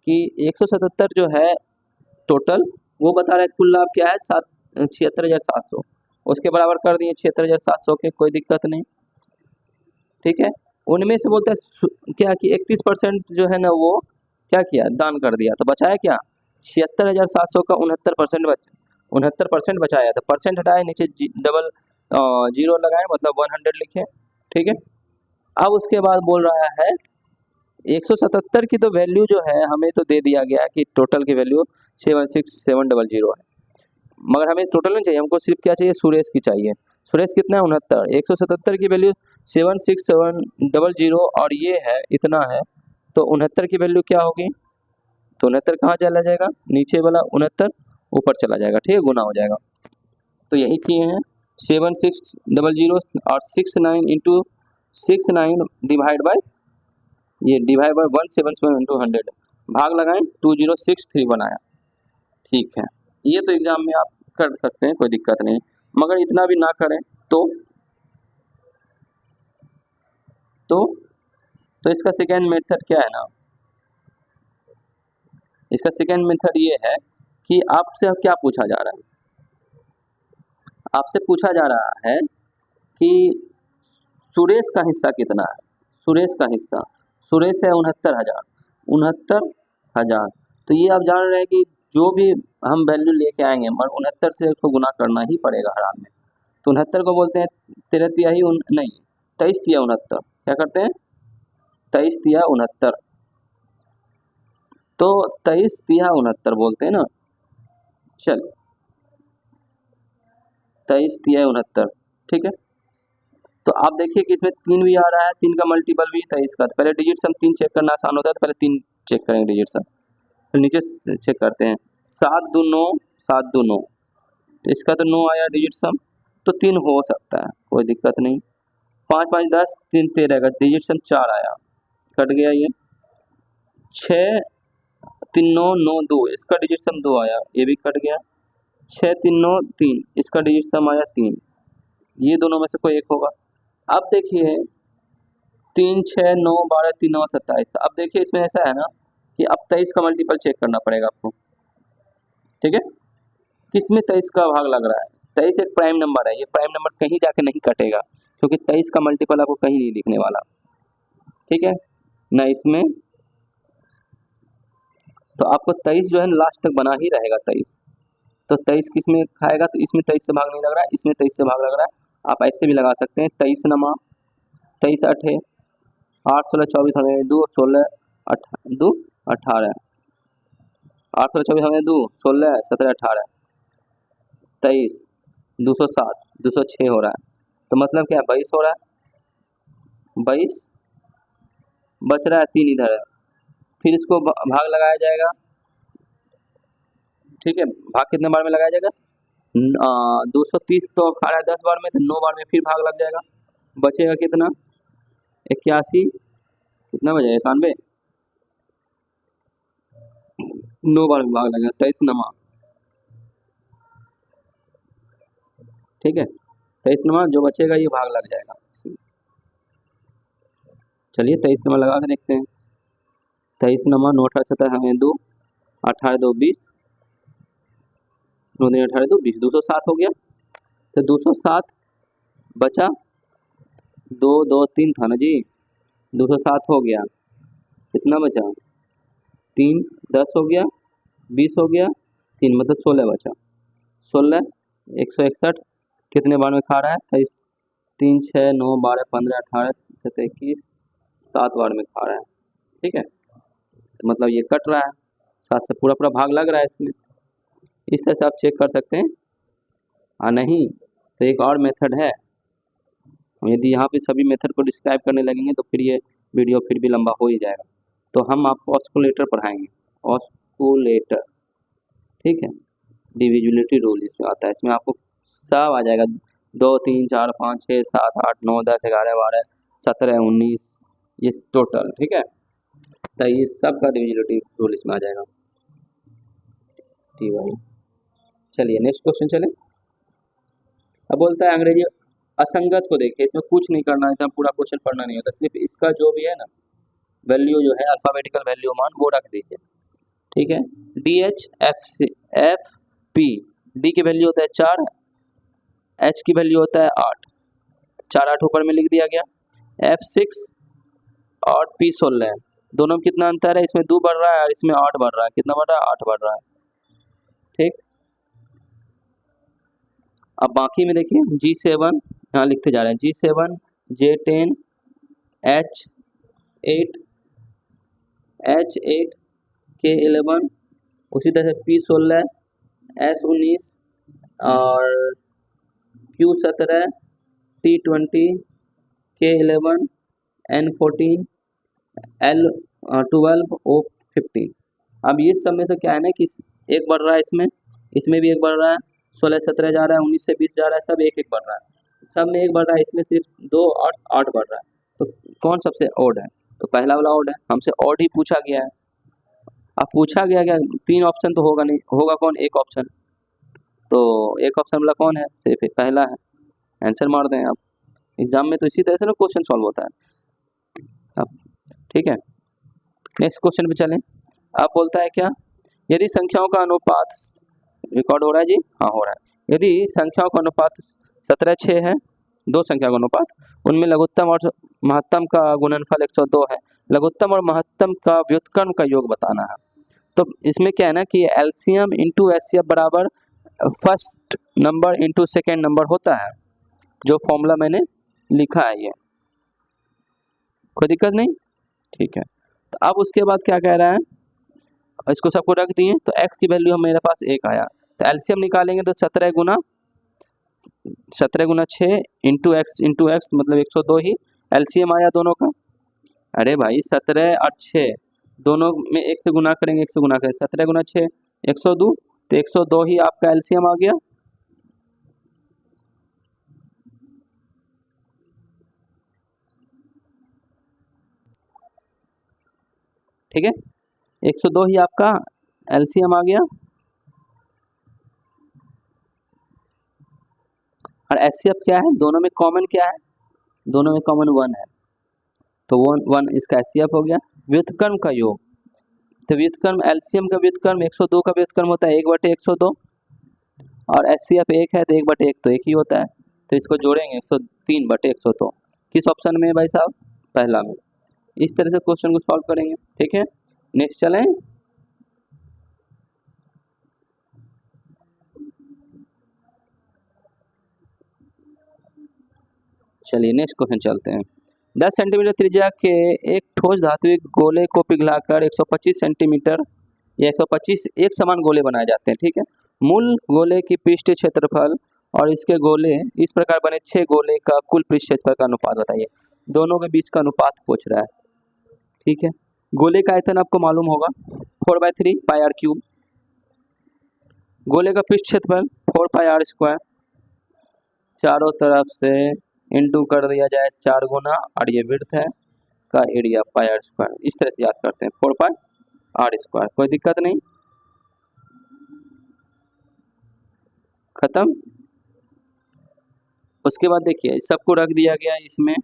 कि 177 जो है टोटल, वो बता रहा है कुल लाभ क्या है 76,700, उसके बराबर कर दिए 76,700 के, कोई दिक्कत नहीं। ठीक है, उनमें से बोलते हैं क्या कि 31% जो है ना वो क्या किया? दान कर दिया, तो बचाया क्या? 76,700 का 69% बचाया, तो परसेंट हटाए, नीचे डबल जीरो लगाए, मतलब 100 लिखे। ठीक है, अब उसके बाद बोल रहा है 177 की तो वैल्यू जो है हमें तो दे दिया गया कि टोटल की वैल्यू 76700 है, मगर हमें टोटल नहीं चाहिए, हमको सिर्फ क्या चाहिए, सुरेश की चाहिए। सुरेश कितना है, 69। 177 की वैल्यू 76700 और ये है इतना है, तो 69 की वैल्यू क्या होगी, तो 69 कहाँ चला जाएगा, नीचे वाला 69 ऊपर चला जाएगा। ठीक है, गुना हो जाएगा। तो यही किए हैं 7600 और 69 इंटू 69 डिवाइड बाय, ये डिवाइड बाय 177 इंटू 100, भाग लगाएं 2063 बनाया। ठीक है, ये तो एग्जाम में आप कर सकते हैं, कोई दिक्कत नहीं, मगर इतना भी ना करें तो इसका सेकेंड मेथड क्या है ना, इसका सेकेंड मेथड ये है कि आपसे क्या पूछा जा रहा है, आपसे पूछा जा रहा है कि सुरेश का हिस्सा कितना है, सुरेश का हिस्सा, सुरेश है 69,000, तो ये आप जान रहे हैं कि जो भी हम वैल्यू लेके आएंगे मगर 69 से उसको गुना करना ही पड़ेगा हर हाल में। तो 69 को बोलते हैं 13 तिहाई नहीं 23 तिया 69, क्या करते हैं 23 तिया 69, तो 23 तिया 69 बोलते हैं ना। चल 23 तिया 69, ठीक है। तो आप देखिए कि इसमें 3 भी आ रहा है, 3 का मल्टीपल भी 23 का, तो पहले डिजिट सम 3 चेक करना आसान होता है, तो पहले 3 चेक करेंगे डिजिट सम, फिर नीचे चेक करते हैं 7 2 9 7 2 9, तो इसका तो 9 आया डिजिट सम, तो 3 हो सकता है, कोई दिक्कत नहीं। 5 5 10 3 13 का डिजिट सम 4 आया, कट गया ये। 6 3 9 9 2, इसका डिजिट सम 2 आया, ये भी कट गया। 6 3 9 3, इसका डिजिट सम आया 3, ये दोनों में से कोई एक होगा। अब देखिए 3 6 9 12 3 9 27, अब देखिए इसमें ऐसा है ना कि अब 23 का मल्टीपल चेक करना पड़ेगा आपको, ठीक है। किसमें 23 का भाग लग रहा है, 23 एक प्राइम नंबर है, ये प्राइम नंबर कहीं जाके नहीं कटेगा, क्योंकि 23 का मल्टीपल आपको कहीं नहीं दिखने वाला, ठीक है ना इसमें। तो आपको 23 जो है लास्ट तक बना ही रहेगा 23, तो 23 किस में खाएगा, तो इसमें 23 से भाग नहीं लग रहा है, इसमें 23 से भाग लग रहा है। आप ऐसे भी लगा सकते हैं 23 नमा 23 8 8 16 24 2 16 2 18, 8 16 24 2 16 17 18 23 207 206 हो रहा है, तो मतलब क्या 22 हो रहा है, 22 बच रहा है 3 इधर है, फिर इसको भाग लगाया जाएगा, ठीक है। भाग कितने बार में लगाया जाएगा, 230 तो खा रहा है 10 बार में, तो 9 बार में फिर भाग लग जाएगा, बचेगा कितना 81, कितना बचेगा 91, 9 बार में भाग लगेगा 23 नमा, ठीक है 23 नमा, जो बचेगा ये भाग लग जाएगा। चलिए 23 नमा लगा के देखते हैं, 23 नमा 9 18 17 हमें 2 18 2 20 9 18 2 20 207 हो गया, तो 207 बचा 2 2 3 था ना जी, 207 हो गया, कितना बचा 3 10 हो गया 20 हो गया 3 मतलब 16 बचा, 16 161 कितने बार में खा रहा है 23, 3 6 9 12 15 18 17 21 7 बार में खा रहा है, ठीक है। तो मतलब ये कट रहा है, 7 से पूरा पूरा भाग लग रहा है इसमें, इस तरह से आप चेक कर सकते हैं। नहीं तो एक और मेथड है, यदि यहाँ पे सभी मेथड को डिस्क्राइब करने लगेंगे तो फिर ये वीडियो फिर भी लंबा हो ही जाएगा, तो हम आपको ऑस्कुलेटर पढ़ाएंगे, ऑस्कुलेटर, ठीक है। डिविजिबिलिटी रूल इसमें आता है, इसमें आपको सब आ जाएगा, 2 3 4 5 6 7 8 9 10 11 12 17 19 ये टोटल, ठीक है। तो ये सब का डिविजिबिलिटी रूल इसमें आ जाएगा, ठीक भाई। चलिए नेक्स्ट क्वेश्चन चले। अब बोलता है अंग्रेजी असंगत को देखिए, इसमें कुछ नहीं करना है, पूरा क्वेश्चन पढ़ना नहीं होता, सिर्फ इसका जो भी है ना वैल्यू जो है अल्फाबेटिकल वैल्यू मान वो रख दीजिए, ठीक है। DHFP, डी की वैल्यू होता है 4, H की वैल्यू होता है 8, 4 8 ऊपर में लिख दिया गया, F6 और P16 दोनों में कितना अंतर है, इसमें 2 बढ़ रहा है और इसमें 8 बढ़ रहा है। कितना बढ़ रहा है, 8 बढ़ रहा है। ठीक, अब बाकी में देखिए G7 यहाँ लिखते जा रहे हैं, G7 J10 H8 H8 K11, उसी तरह से P16 S19 और Q17 T20 K11 N14 L12 O15। अब ये सब में से क्या है ना कि एक बढ़ रहा है, इसमें भी एक बढ़ रहा है, 16 17 जा रहा है, 19 से 20 जा रहा है, सब एक एक बढ़ रहा है, सब में एक बढ़ रहा है, इसमें सिर्फ 2 और 8 बढ़ रहा है। तो कौन सबसे ऑड है, तो पहला वाला ऑड है, हमसे ऑड ही पूछा गया है। अब पूछा गया क्या, 3 ऑप्शन तो होगा नहीं, होगा कौन, एक ऑप्शन, तो एक ऑप्शन वाला कौन है, सिर्फ एक पहला है, आंसर मार दें आप। एग्जाम में तो इसी तरह से ना क्वेश्चन सॉल्व होता है। अब ठीक है, नेक्स्ट क्वेश्चन पे चलें। अब बोलता है क्या, यदि संख्याओं का अनुपात, रिकॉर्ड हो रहा है जी, हाँ हो रहा है, यदि संख्याओं का अनुपात 17:6 है, दो संख्या का अनुपात, उनमें लघुत्तम और महत्तम का गुणनफल 102 है, लघुत्तम और महत्तम का व्युत्क्रम का योग बताना है। तो इसमें क्या है ना कि एलसीएम इंटू एचसीएफ बराबर first number into second number होता है, जो फॉर्मूला मैंने लिखा है, ये कोई दिक्कत नहीं, ठीक है। तो अब उसके बाद क्या कह रहा है, इसको सबको रख दिए, तो x की वैल्यू मेरे पास 1 आया, तो एलसीएम निकालेंगे तो 17 गुना 6 इंटू एक्स मतलब 102 ही एलसीएम आया दोनों का। अरे भाई 17 और 6 दोनों में 1 से गुना करेंगे, 1 से गुना करेंगे, 17 गुना 6 102, तो 102 ही आपका एलसीएम आ गया। ठीक है, 102 ही आपका एलसीएम आ गया, और एचसीएफ क्या है, दोनों में कॉमन क्या है, दोनों में कॉमन 1 है, तो 1 इसका एचसीएफ हो गया। व्युत्क्रम का योग, तो व्युत्क्रम एलसीएम का व्युत्क्रम 102 का व्युत्क्रम होता है 1/102, और एचसीएफ 1 है तो 1/1 तो 1 ही होता है, तो इसको जोड़ेंगे 103/102। किस ऑप्शन में भाई साहब, पहला में। इस तरह से क्वेश्चन को सॉल्व करेंगे। ठीक है, नेक्स्ट चलें। चलिए नेक्स्ट क्वेश्चन चलते हैं। 10 सेंटीमीटर त्रिज्या के एक ठोस धात्विक गोले को पिघलाकर 125 सेंटीमीटर या 125 एक समान गोले बनाए जाते हैं। ठीक है, मूल गोले की पृष्ठीय क्षेत्रफल और इसके गोले इस प्रकार बने 6 गोले का कुल पृष्ठ क्षेत्रफल का अनुपात बताइए। दोनों के बीच का अनुपात पूछ रहा है। ठीक है, गोले का आयतन आपको मालूम होगा 4/3 पाई आर क्यूब, गोले का पृष्ठ क्षेत्रफल 4 पाई आर स्क्वायर, चारों तरफ से इंटू कर दिया जाए 4 गुना, और ये विड्थ है का एरिया पाई आर स्क्वायर। इस तरह से याद करते हैं 4 पाई आर स्क्वायर, कोई दिक्कत नहीं, खत्म। उसके बाद देखिए सबको रख दिया गया, इसमें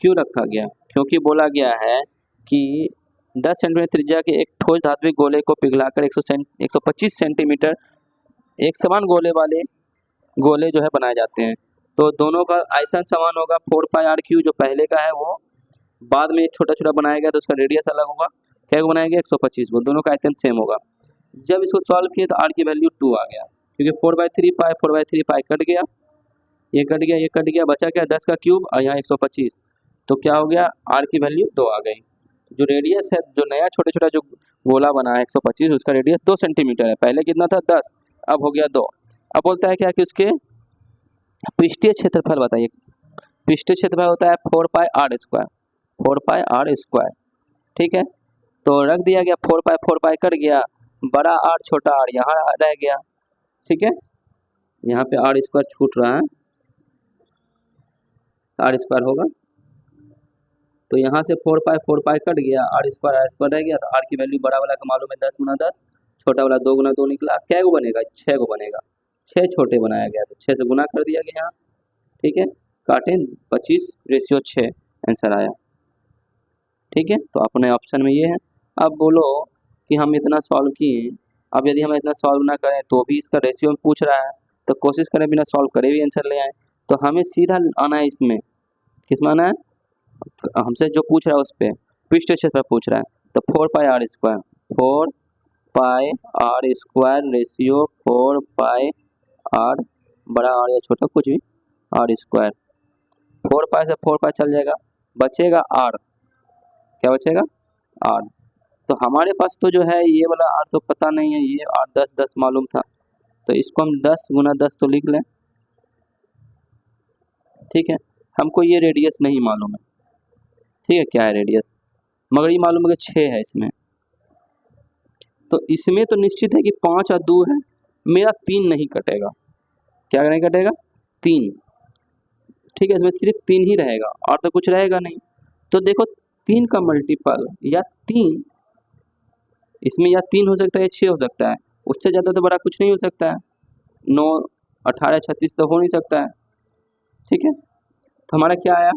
क्यों रखा गया, क्योंकि बोला गया है कि 10 सेंटीमीटर त्रिज्या के एक ठोस धात्विक गोले को पिघलाकर 125 सेंटीमीटर एक समान गोले वाले गोले जो है बनाए जाते हैं। तो दोनों का आयतन समान होगा 4 पाई आर क्यू, जो पहले का है वो बाद में छोटा छोटा बनाया गया तो उसका रेडियस अलग होगा, क्या बनाया गया 125 को, दोनों का आयतन सेम होगा। जब इसको सॉल्व किए तो आर की वैल्यू 2 आ गया, क्योंकि 4/3 पाई कट गया, ये कट गया, ये कट गया, बचा क्या 10 का क्यूब और यहाँ 125, तो क्या हो गया आर की वैल्यू 2 आ गई। जो रेडियस है, जो नया छोटा छोटा जो गोला बना है 125, उसका रेडियस 2 सेंटीमीटर है, पहले कितना था 10, अब हो गया 2। अब बोलता है क्या कि उसके पृष्ठीय क्षेत्रफल बताइए। पृष्ठीय क्षेत्रफल होता है 4 pi r square, 4 pi r square. ठीक है, तो रख दिया गया 4 पाई कट गया, बड़ा आर छोटा आर यहाँ रह गया। ठीक है, यहाँ पे आर स्क्वायर छूट रहा है, आर स्क्वायर होगा, तो यहाँ से 4 पाई कट गया, आर स्क्वायर रह गया, तो आर की वैल्यू बड़ा वाला का मालूम है 10 गुना 10, छोटा वाला 2 गुना 2 निकला, क्या को बनेगा 6 को बनेगा, 6 छोटे बनाया गया, तो 6 से गुना कर दिया गया यहाँ। ठीक है, काटें 25/6 आंसर आया। ठीक है, तो अपने ऑप्शन में ये है। अब बोलो कि हम इतना सॉल्व किए, अब यदि हम इतना सॉल्व ना करें तो भी इसका रेशियो में पूछ रहा है, तो कोशिश करें बिना सॉल्व करे भी आंसर ले आए। तो हमें सीधा आना है, इसमें किस में आना है, हमसे जो पूछ रहा है उस पर, पृष्ठ क्षेत्रफल पूछ रहा है, तो 4πr², 4πr² रेशियो 4πr, बड़ा आर या छोटा कुछ भी, r², 4π से 4π चल जाएगा, बचेगा आर, क्या बचेगा, आर। तो हमारे पास तो जो है ये वाला आर तो पता नहीं है, ये आर 10 10 मालूम था, तो इसको हम 10 × 10 तो लिख लें, ठीक है। हमको ये रेडियस नहीं मालूम है, ठीक है, क्या है रेडियस, मगर ये मालूम है कि 6 है इसमें। तो इसमें तो निश्चित है कि 5 और 2 है, मेरा 3 नहीं कटेगा, क्या नहीं कटेगा, 3, ठीक है, इसमें सिर्फ 3 ही रहेगा और तो कुछ रहेगा नहीं। तो देखो 3 का मल्टीपल या 3, इसमें या 3 हो सकता है या 6 हो सकता है, उससे ज़्यादा तो बड़ा कुछ नहीं हो सकता है, 9 18 36 तो हो नहीं सकता है, ठीक है। तो हमारा क्या आया,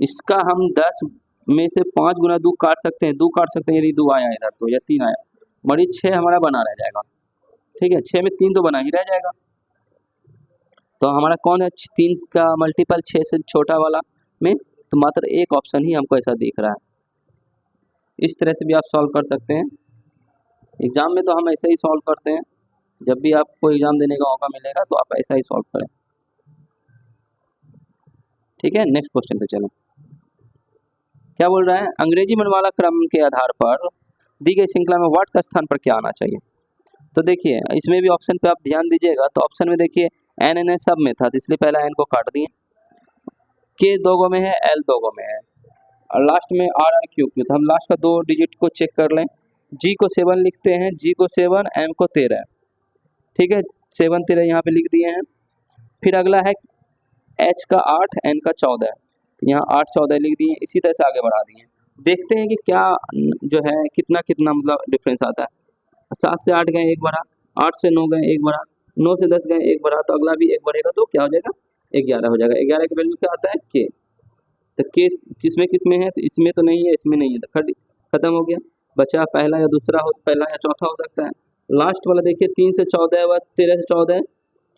इसका हम 10 में से 5 × 2 काट सकते हैं, 2 काट सकते हैं, यदि 2 आया इधर तो, या 3 आया, मरी 6 हमारा बना रह जाएगा, ठीक है, 6 में 3 तो बना ही रह जाएगा। तो हमारा कौन है, 3 का मल्टीपल 6 से छोटा वाला में, तो मात्र एक ऑप्शन ही हमको ऐसा दिख रहा है। इस तरह से भी आप सॉल्व कर सकते हैं, एग्ज़ाम में तो हम ऐसे ही सॉल्व करते हैं, जब भी आपको एग्ज़ाम देने का मौका मिलेगा तो आप ऐसा ही सॉल्व करें, ठीक है। नेक्स्ट क्वेश्चन पे चलें, क्या बोल रहा है, अंग्रेजी मनमाला क्रम के आधार पर दी गई श्रृंखला में वाट का स्थान पर क्या आना चाहिए। तो देखिए इसमें भी ऑप्शन पे आप ध्यान दीजिएगा, तो ऑप्शन में देखिए एन एन सब में था, तो इसलिए पहला एन को काट दिए, के 2 गो में है, एल 2 गो में है, और लास्ट में आर आर क्यू क्यू, तो हम लास्ट का 2 डिजिट को चेक कर लें, जी को 7 लिखते हैं, जी को 7, एम को 13, ठीक है, 7 13 यहाँ पे लिख दिए हैं। फिर अगला है एच का 8, एन का 14, यहाँ 8 14 लिख दिए, इसी तरह से आगे बढ़ा दिए। देखते हैं कि क्या जो है कितना कितना मतलब डिफरेंस आता है, 7 से 8 गए 1 बढ़ा, 8 से 9 गए 1 बढ़ा, 9 से 10 गए 1 बढ़ा, तो अगला भी 1 बढ़ेगा, तो क्या हो जाएगा, 11 हो जाएगा। 11 की वैल्यू क्या आता है, के, तो के किसमें है, तो इसमें तो नहीं है, इसमें नहीं है, तो खत्म हो गया, बचा पहला या दूसरा हो, पहला या चौथा हो सकता है। लास्ट वाला देखिए 3 से 14 है, 13 से 14,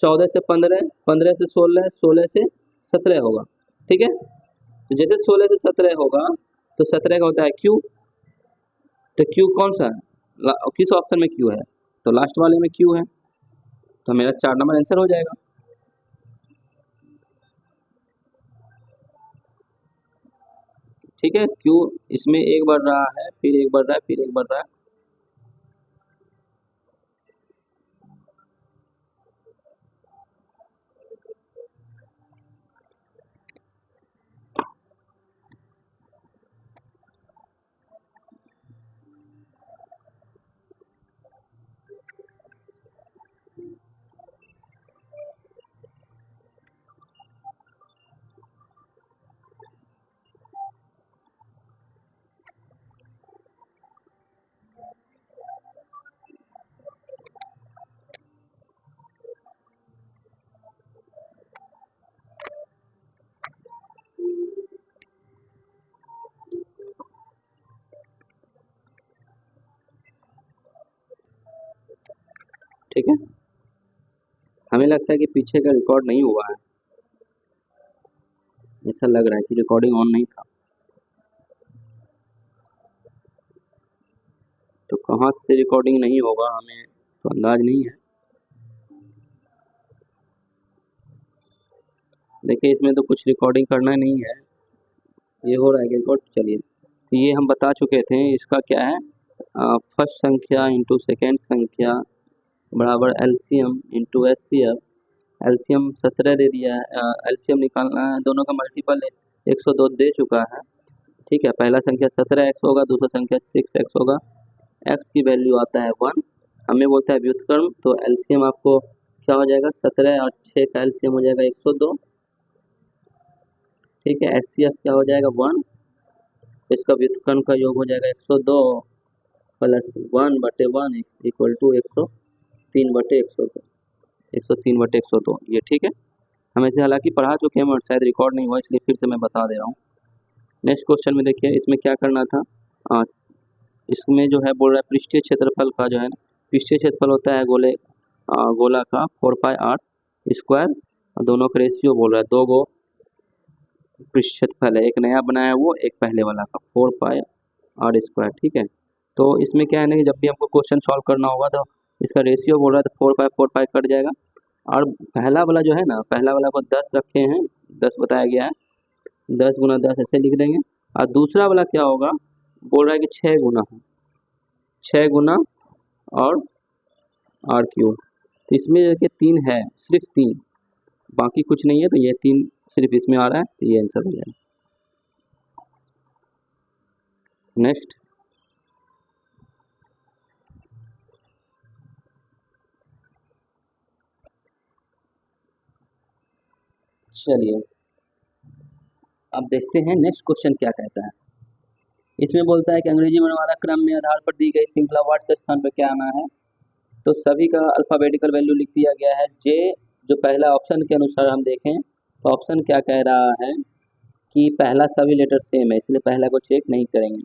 14 से 15, 15 से 16, 16 से 17 होगा, ठीक है। तो जैसे 16 से 17 होगा तो 17 का होता है क्यू, तो क्यू कौन सा है, किस ऑप्शन में क्यू है, तो लास्ट वाले में क्यू है, तो मेरा 4 नंबर आंसर हो जाएगा। ठीक है, क्यू इसमें 1 बढ़ रहा है, फिर 1 बढ़ रहा है, फिर 1 बढ़ रहा है, ठीक है। हमें लगता है कि पीछे का रिकॉर्ड नहीं हुआ है, ऐसा लग रहा है कि रिकॉर्डिंग ऑन नहीं था, तो कहाँ से रिकॉर्डिंग नहीं होगा हमें तो अंदाज नहीं है। देखिए इसमें तो कुछ रिकॉर्डिंग करना नहीं है, ये हो रहा है रिकॉर्ड, चलिए, तो ये हम बता चुके थे, इसका क्या है, फर्स्ट संख्या इंटू सेकेंड संख्या बराबर एलसीएम इंटू एचसीएफ, एलसीएम 17 दे दिया है, एलसीएम निकालना है, दोनों का मल्टीपल 102 दे चुका है, ठीक है। पहला संख्या 17x होगा, दूसरा संख्या 6x होगा, x की वैल्यू आता है 1, हमें बोलता है व्युत्क्रम, तो एलसीएम आपको क्या हो जाएगा, 17 और 6 का एलसीएम हो जाएगा 102, ठीक है। एचसीएफ क्या हो जाएगा 1, तो इसका व्युत्क्रम का योग हो जाएगा 102 प्लस 1/1 इक्वल टू 103/102, 103/102, ये ठीक है। हम ऐसे हालांकि पढ़ा चुके हैं और शायद रिकॉर्ड नहीं हुआ, इसलिए फिर से मैं बता दे रहा हूँ। नेक्स्ट क्वेश्चन में देखिए, इसमें क्या करना था, इसमें जो है बोल रहा है पृष्ठीय क्षेत्रफल का जो है, पृष्ठीय क्षेत्रफल होता है गोला का 4πr², दोनों का रेशियो बोल रहा है 2 गो पृष्ठफल है, एक नया बनाया वो, एक पहले वाला का 4πr²। ठीक है, तो इसमें क्या है ना कि जब भी हमको क्वेश्चन सॉल्व करना होगा तो इसका रेशियो बोल रहा है तो 4π कट जाएगा। और पहला वाला जो है ना, पहला वाला को 10 रखे हैं, 10 बताया गया है, 10 × 10 ऐसे लिख देंगे। और दूसरा वाला क्या होगा, बोल रहा है कि 6 गुना है, 6 गुना और r³। तो इसमें देखिए 3 है, सिर्फ 3, बाकी कुछ नहीं है, तो ये 3 सिर्फ इसमें आ रहा है, तो ये आंसर हो जाएगा। नेक्स्ट, चलिए अब देखते हैं नेक्स्ट क्वेश्चन क्या कहता है। इसमें बोलता है कि अंग्रेजी वर्णमाला क्रम में आधार पर दी गई श्रृंखला वाट के स्थान पर क्या आना है। तो सभी का अल्फ़ाबेटिकल वैल्यू लिख दिया गया है। जे जो पहला ऑप्शन के अनुसार हम देखें तो ऑप्शन क्या कह रहा है कि पहला सभी लेटर सेम है, इसलिए पहला को चेक नहीं करेंगे।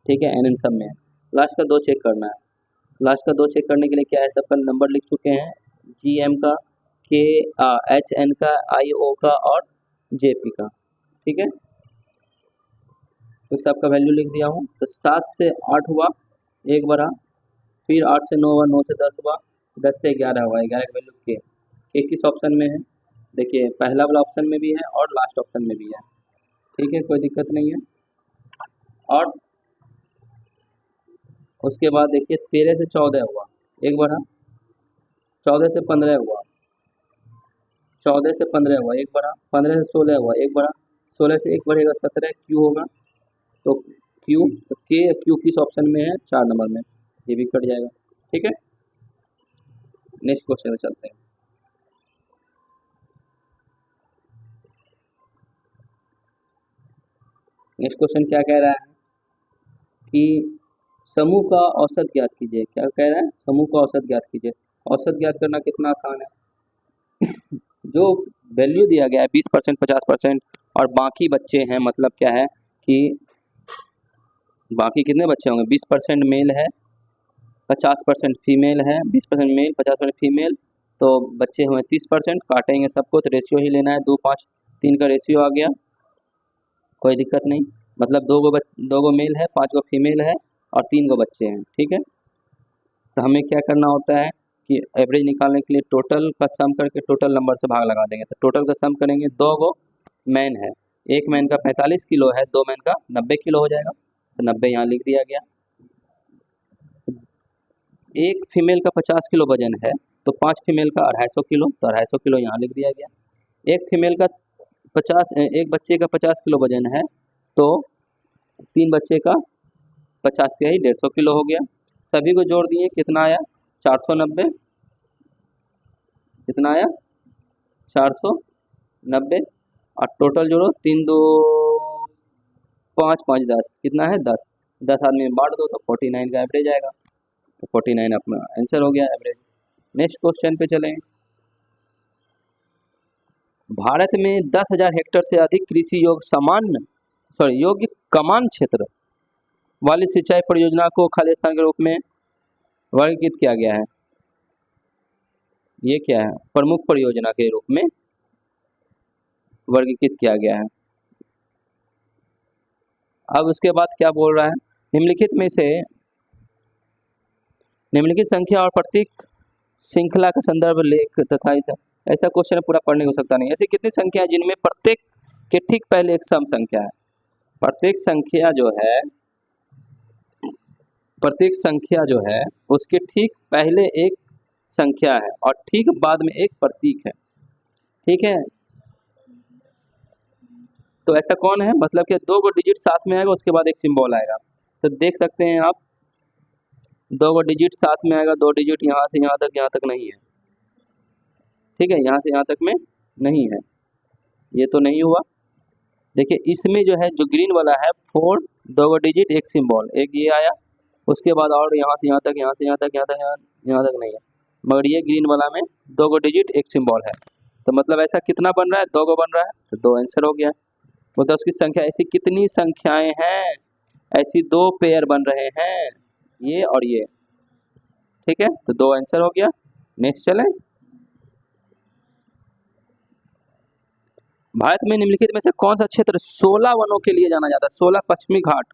ठीक है, एन सब में है। लास्ट का 2 चेक करना है। लास्ट का 2 चेक करने के लिए क्या है, सबका नंबर लिख चुके हैं, GM का, HN का, IO का और JP का। ठीक है, तो सबका वैल्यू लिख दिया हूँ। तो 7 से 8 हुआ, 1 बढ़ा, फिर 8 से 9 हुआ, 9 से 10 हुआ, 10 से 11 हुआ, 11 का वैल्यू के किस ऑप्शन में है, देखिए पहला वाला ऑप्शन में भी है और लास्ट ऑप्शन में भी है। ठीक है, कोई दिक्कत नहीं है। और उसके बाद देखिए 13 से 14 हुआ, 1 बढ़ा, 14 से 15 हुआ, 14 से 15 हुआ, 1 बढ़ा, 15 से 16 हुआ, 1 बढ़ा, 16 से 1 बढ़ेगा 17, क्यू होगा। तो क्यू, तो के क्यू किस ऑप्शन में है, 4 नंबर में, ये भी कट जाएगा। ठीक है, नेक्स्ट क्वेश्चन में चलते हैं। नेक्स्ट क्वेश्चन क्या कह रहा है कि समूह का औसत ज्ञात कीजिए। क्या कह रहा है, समूह का औसत ज्ञात कीजिए। औसत ज्ञात करना कितना आसान है, जो वैल्यू दिया गया है 20%, 50% और बाकी बच्चे हैं, मतलब क्या है कि बाकी कितने बच्चे होंगे, 20% मेल है, 50% फीमेल है, 20% मेल 50% फीमेल, तो बच्चे हुए 30%। काटेंगे सबको तो रेशियो ही लेना है, 2 5 3 का रेशियो आ गया, कोई दिक्कत नहीं। मतलब 2 गो मेल है, 5 गो फीमेल है और 3 गो बच्चे हैं। ठीक है, तो हमें क्या करना होता है कि एवरेज निकालने के लिए टोटल का सम करके टोटल नंबर से भाग लगा देंगे। तो टोटल का सम करेंगे, 2 गो मैन है, एक मैन का 45 किलो है, 2 मैन का 90 किलो हो जाएगा, तो 90 यहाँ लिख दिया गया। एक फीमेल का 50 किलो वजन है, तो 5 फीमेल का 250 किलो, तो 250 किलो यहाँ लिख दिया गया। एक फीमेल का 50, एक बच्चे का 50 किलो वजन है, तो 3 बच्चे का 50 तिहाई 150 किलो हो गया। सभी को जोड़ दिए, कितना आया, 490, कितना आया 490, और टोटल जोड़ो, 3 2 5 5 10, कितना है 10, 10 आदमी में बांट दो तो 49 का एवरेज आएगा, तो 49 अपना आंसर हो गया एवरेज। नेक्स्ट क्वेश्चन पे चलें। भारत में 10,000 हेक्टेयर से अधिक कृषि योग्य कमान क्षेत्र वाली सिंचाई परियोजना को खाली स्थान के रूप में वर्गीकृत किया गया है। ये क्या है, प्रमुख परियोजना के रूप में वर्गीकृत किया गया है। अब उसके बाद क्या बोल रहा है, निम्नलिखित में से निम्नलिखित संख्या और प्रतीक श्रृंखला का संदर्भ लेख तथा ऐसा क्वेश्चन पूरा पढ़ने हो सकता नहीं। ऐसी कितनी संख्या है जिनमें प्रत्येक के ठीक पहले एक सम संख्या है। प्रत्येक संख्या जो है उसके ठीक पहले एक संख्या है और ठीक बाद में एक प्रतीक है। ठीक है, तो ऐसा कौन है, मतलब कि 2 गो डिजिट साथ में आएगा, उसके बाद एक सिंबल आएगा। तो देख सकते हैं आप, 2 गो डिजिट साथ में आएगा, 2 डिजिट यहाँ से यहाँ तक नहीं है। ठीक है, यहाँ से यहाँ तक में नहीं है, ये तो नहीं हुआ। देखिए इसमें जो है, जो ग्रीन वाला है 4, 2 गो डिजिट एक सिंबल, एक ये आया, उसके बाद और यहाँ से यहाँ तक, यहाँ से यहाँ तक, यहाँ तक नहीं है, मगर ये ग्रीन वाला में 2 गो डिजिट एक सिंबल है। तो मतलब ऐसा कितना बन रहा है, 2 गो बन रहा है, तो 2 आंसर हो गया। मतलब उसकी संख्या, ऐसी कितनी संख्याएं हैं, ऐसी 2 पेयर बन रहे हैं, ये और ये। ठीक है, तो 2 आंसर हो गया। नेक्स्ट चलें। भारत में निम्नलिखित में से कौन सा क्षेत्र 16 वनों के लिए जाना जाता है? 16 पश्चिमी घाट,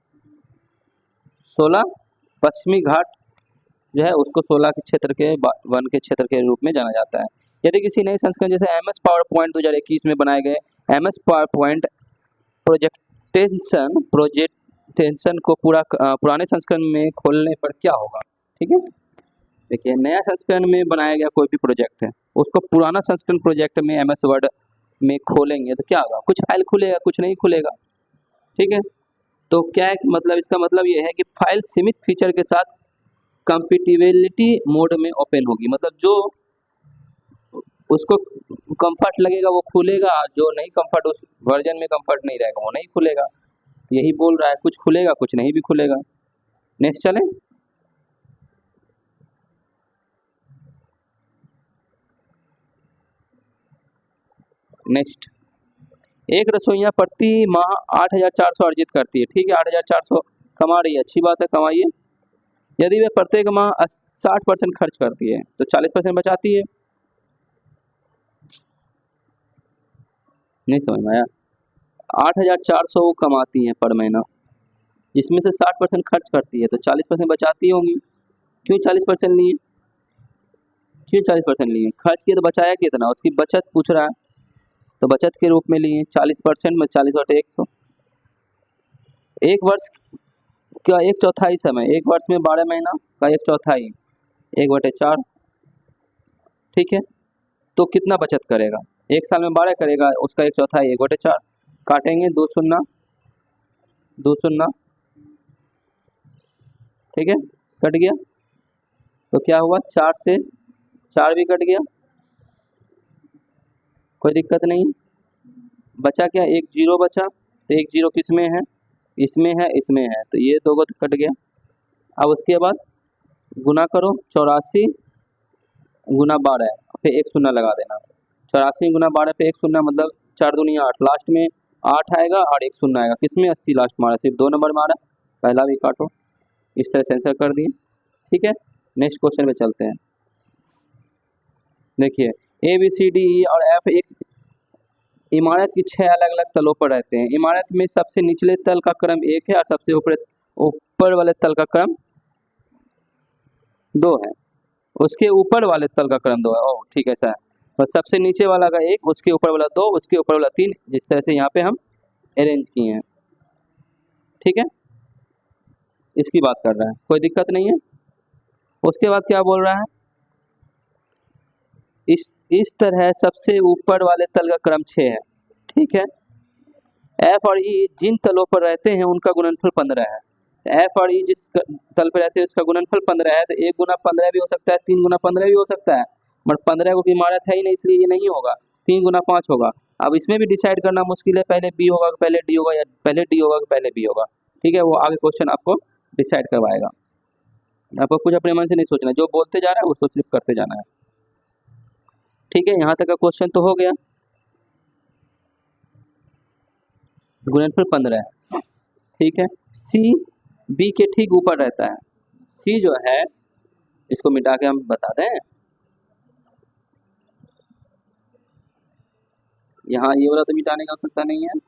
16 पश्चिमी घाट जो है उसको 16 के क्षेत्र के वन के क्षेत्र के रूप में जाना जाता है। यदि किसी नए संस्करण जैसे MS पावर पॉइंट 2021 में बनाए गए MS पावर पॉइंट प्रोजेक्टेशन को पुराने संस्करण में खोलने पर क्या होगा? ठीक है, देखिए नया संस्करण में बनाया गया कोई भी प्रोजेक्ट है उसको पुराना संस्करण प्रोजेक्ट में MS वर्ड में खोलेंगे तो क्या होगा? कुछ फाइल खुलेगा, कुछ नहीं खुलेगा। ठीक है, तो क्या है मतलब इसका मतलब ये है कि फाइल सीमित फीचर के साथ कंपैटिबिलिटी मोड में ओपन होगी, मतलब जो उसको कंफर्ट लगेगा वो खुलेगा, जो नहीं कंफर्ट उस वर्जन में कंफर्ट नहीं रहेगा वो नहीं खुलेगा। यही बोल रहा है, कुछ खुलेगा कुछ नहीं भी खुलेगा। नेक्स्ट चलें। नेक्स्ट, एक रसोइया प्रति माह 8,400 अर्जित करती है। ठीक है, 8,400 कमा रही है, अच्छी बात है, कमाइए। यदि वे प्रत्येक माह 60% खर्च करती है तो 40% बचाती है। नहीं समझ में आया? 8,400 वो कमाती हैं पर महीना, जिसमें से 60% खर्च करती है तो 40% बचाती होंगी। क्यों 40% लिए? क्यों 40% लिए? खर्च किए तो बचाया कितना? उसकी बचत पूछ रहा है, तो बचत के रूप में लिए 40% में 40/100। एक वर्ष का 1/4 समय, एक वर्ष में 12 महीना का 1/4, 1/4। ठीक है, तो कितना बचत करेगा? एक साल में 12 करेगा, उसका 1/4 1/4 काटेंगे, 2 शून्य 2 शून्य। ठीक है, कट गया तो क्या हुआ? 4 से 4 भी कट गया, कोई दिक्कत नहीं। बचा क्या? एक जीरो बचा, तो एक जीरो किस में है? इसमें है, इसमें है, तो ये दो तो कट गया। अब उसके बाद गुना करो, 84 गुना 12, फिर एक शून्य लगा देना। 84 गुना 12 पे एक शून्य, मतलब 4 दूनी 8, लास्ट में 8 आएगा और एक शून्य आएगा। किसमें? 80 लास्ट मारा, सिर्फ 2 नंबर मारा, पहला भी काटो। इस तरह से आंसर कर दिए। ठीक है, नेक्स्ट क्वेश्चन में चलते हैं। देखिए ABCDE और F एक इमारत की 6 अलग अलग तलों पर रहते हैं। इमारत में सबसे निचले तल का क्रम 1 है और सबसे ऊपर वाले तल का क्रम 2 है। उसके ऊपर वाले तल का क्रम 2 है। ओह ठीक है, ऐसा है। और सबसे नीचे वाला का 1, उसके ऊपर वाला 2, उसके ऊपर वाला 3, जिस तरह से यहाँ पे हम अरेंज किए हैं। ठीक है, इसकी बात कर रहा है, कोई दिक्कत नहीं है। उसके बाद क्या बोल रहा है? इस तरह सबसे ऊपर वाले तल का क्रम 6 है। ठीक है, F और E जिन तलों पर रहते हैं उनका गुणनफल 15 है। F और E जिस तल पर रहते हैं उसका गुणनफल 15 है, तो 1 गुना 15 भी हो सकता है, 3 गुना 15 भी हो सकता है, बट 15 को इमारत है ही नहीं, इसलिए ये नहीं होगा। 3 गुना 5 होगा। अब इसमें भी डिसाइड करना मुश्किल है, पहले B होगा कि पहले D होगा, या पहले D होगा कि पहले B होगा। ठीक है, वो आगे क्वेश्चन आपको डिसाइड करवाएगा। आपको कुछ अपने मन से नहीं सोचना, जो बोलते जा रहा है उसको सिर्फ करते जाना है। ठीक है, यहाँ तक का क्वेश्चन तो हो गया। गुणनफल 15 है। ठीक है, C B के ठीक ऊपर रहता है। C जो है, इसको मिटा के हम बता दें, यहाँ ये वाला तो मिटाने की आवश्यकता नहीं है।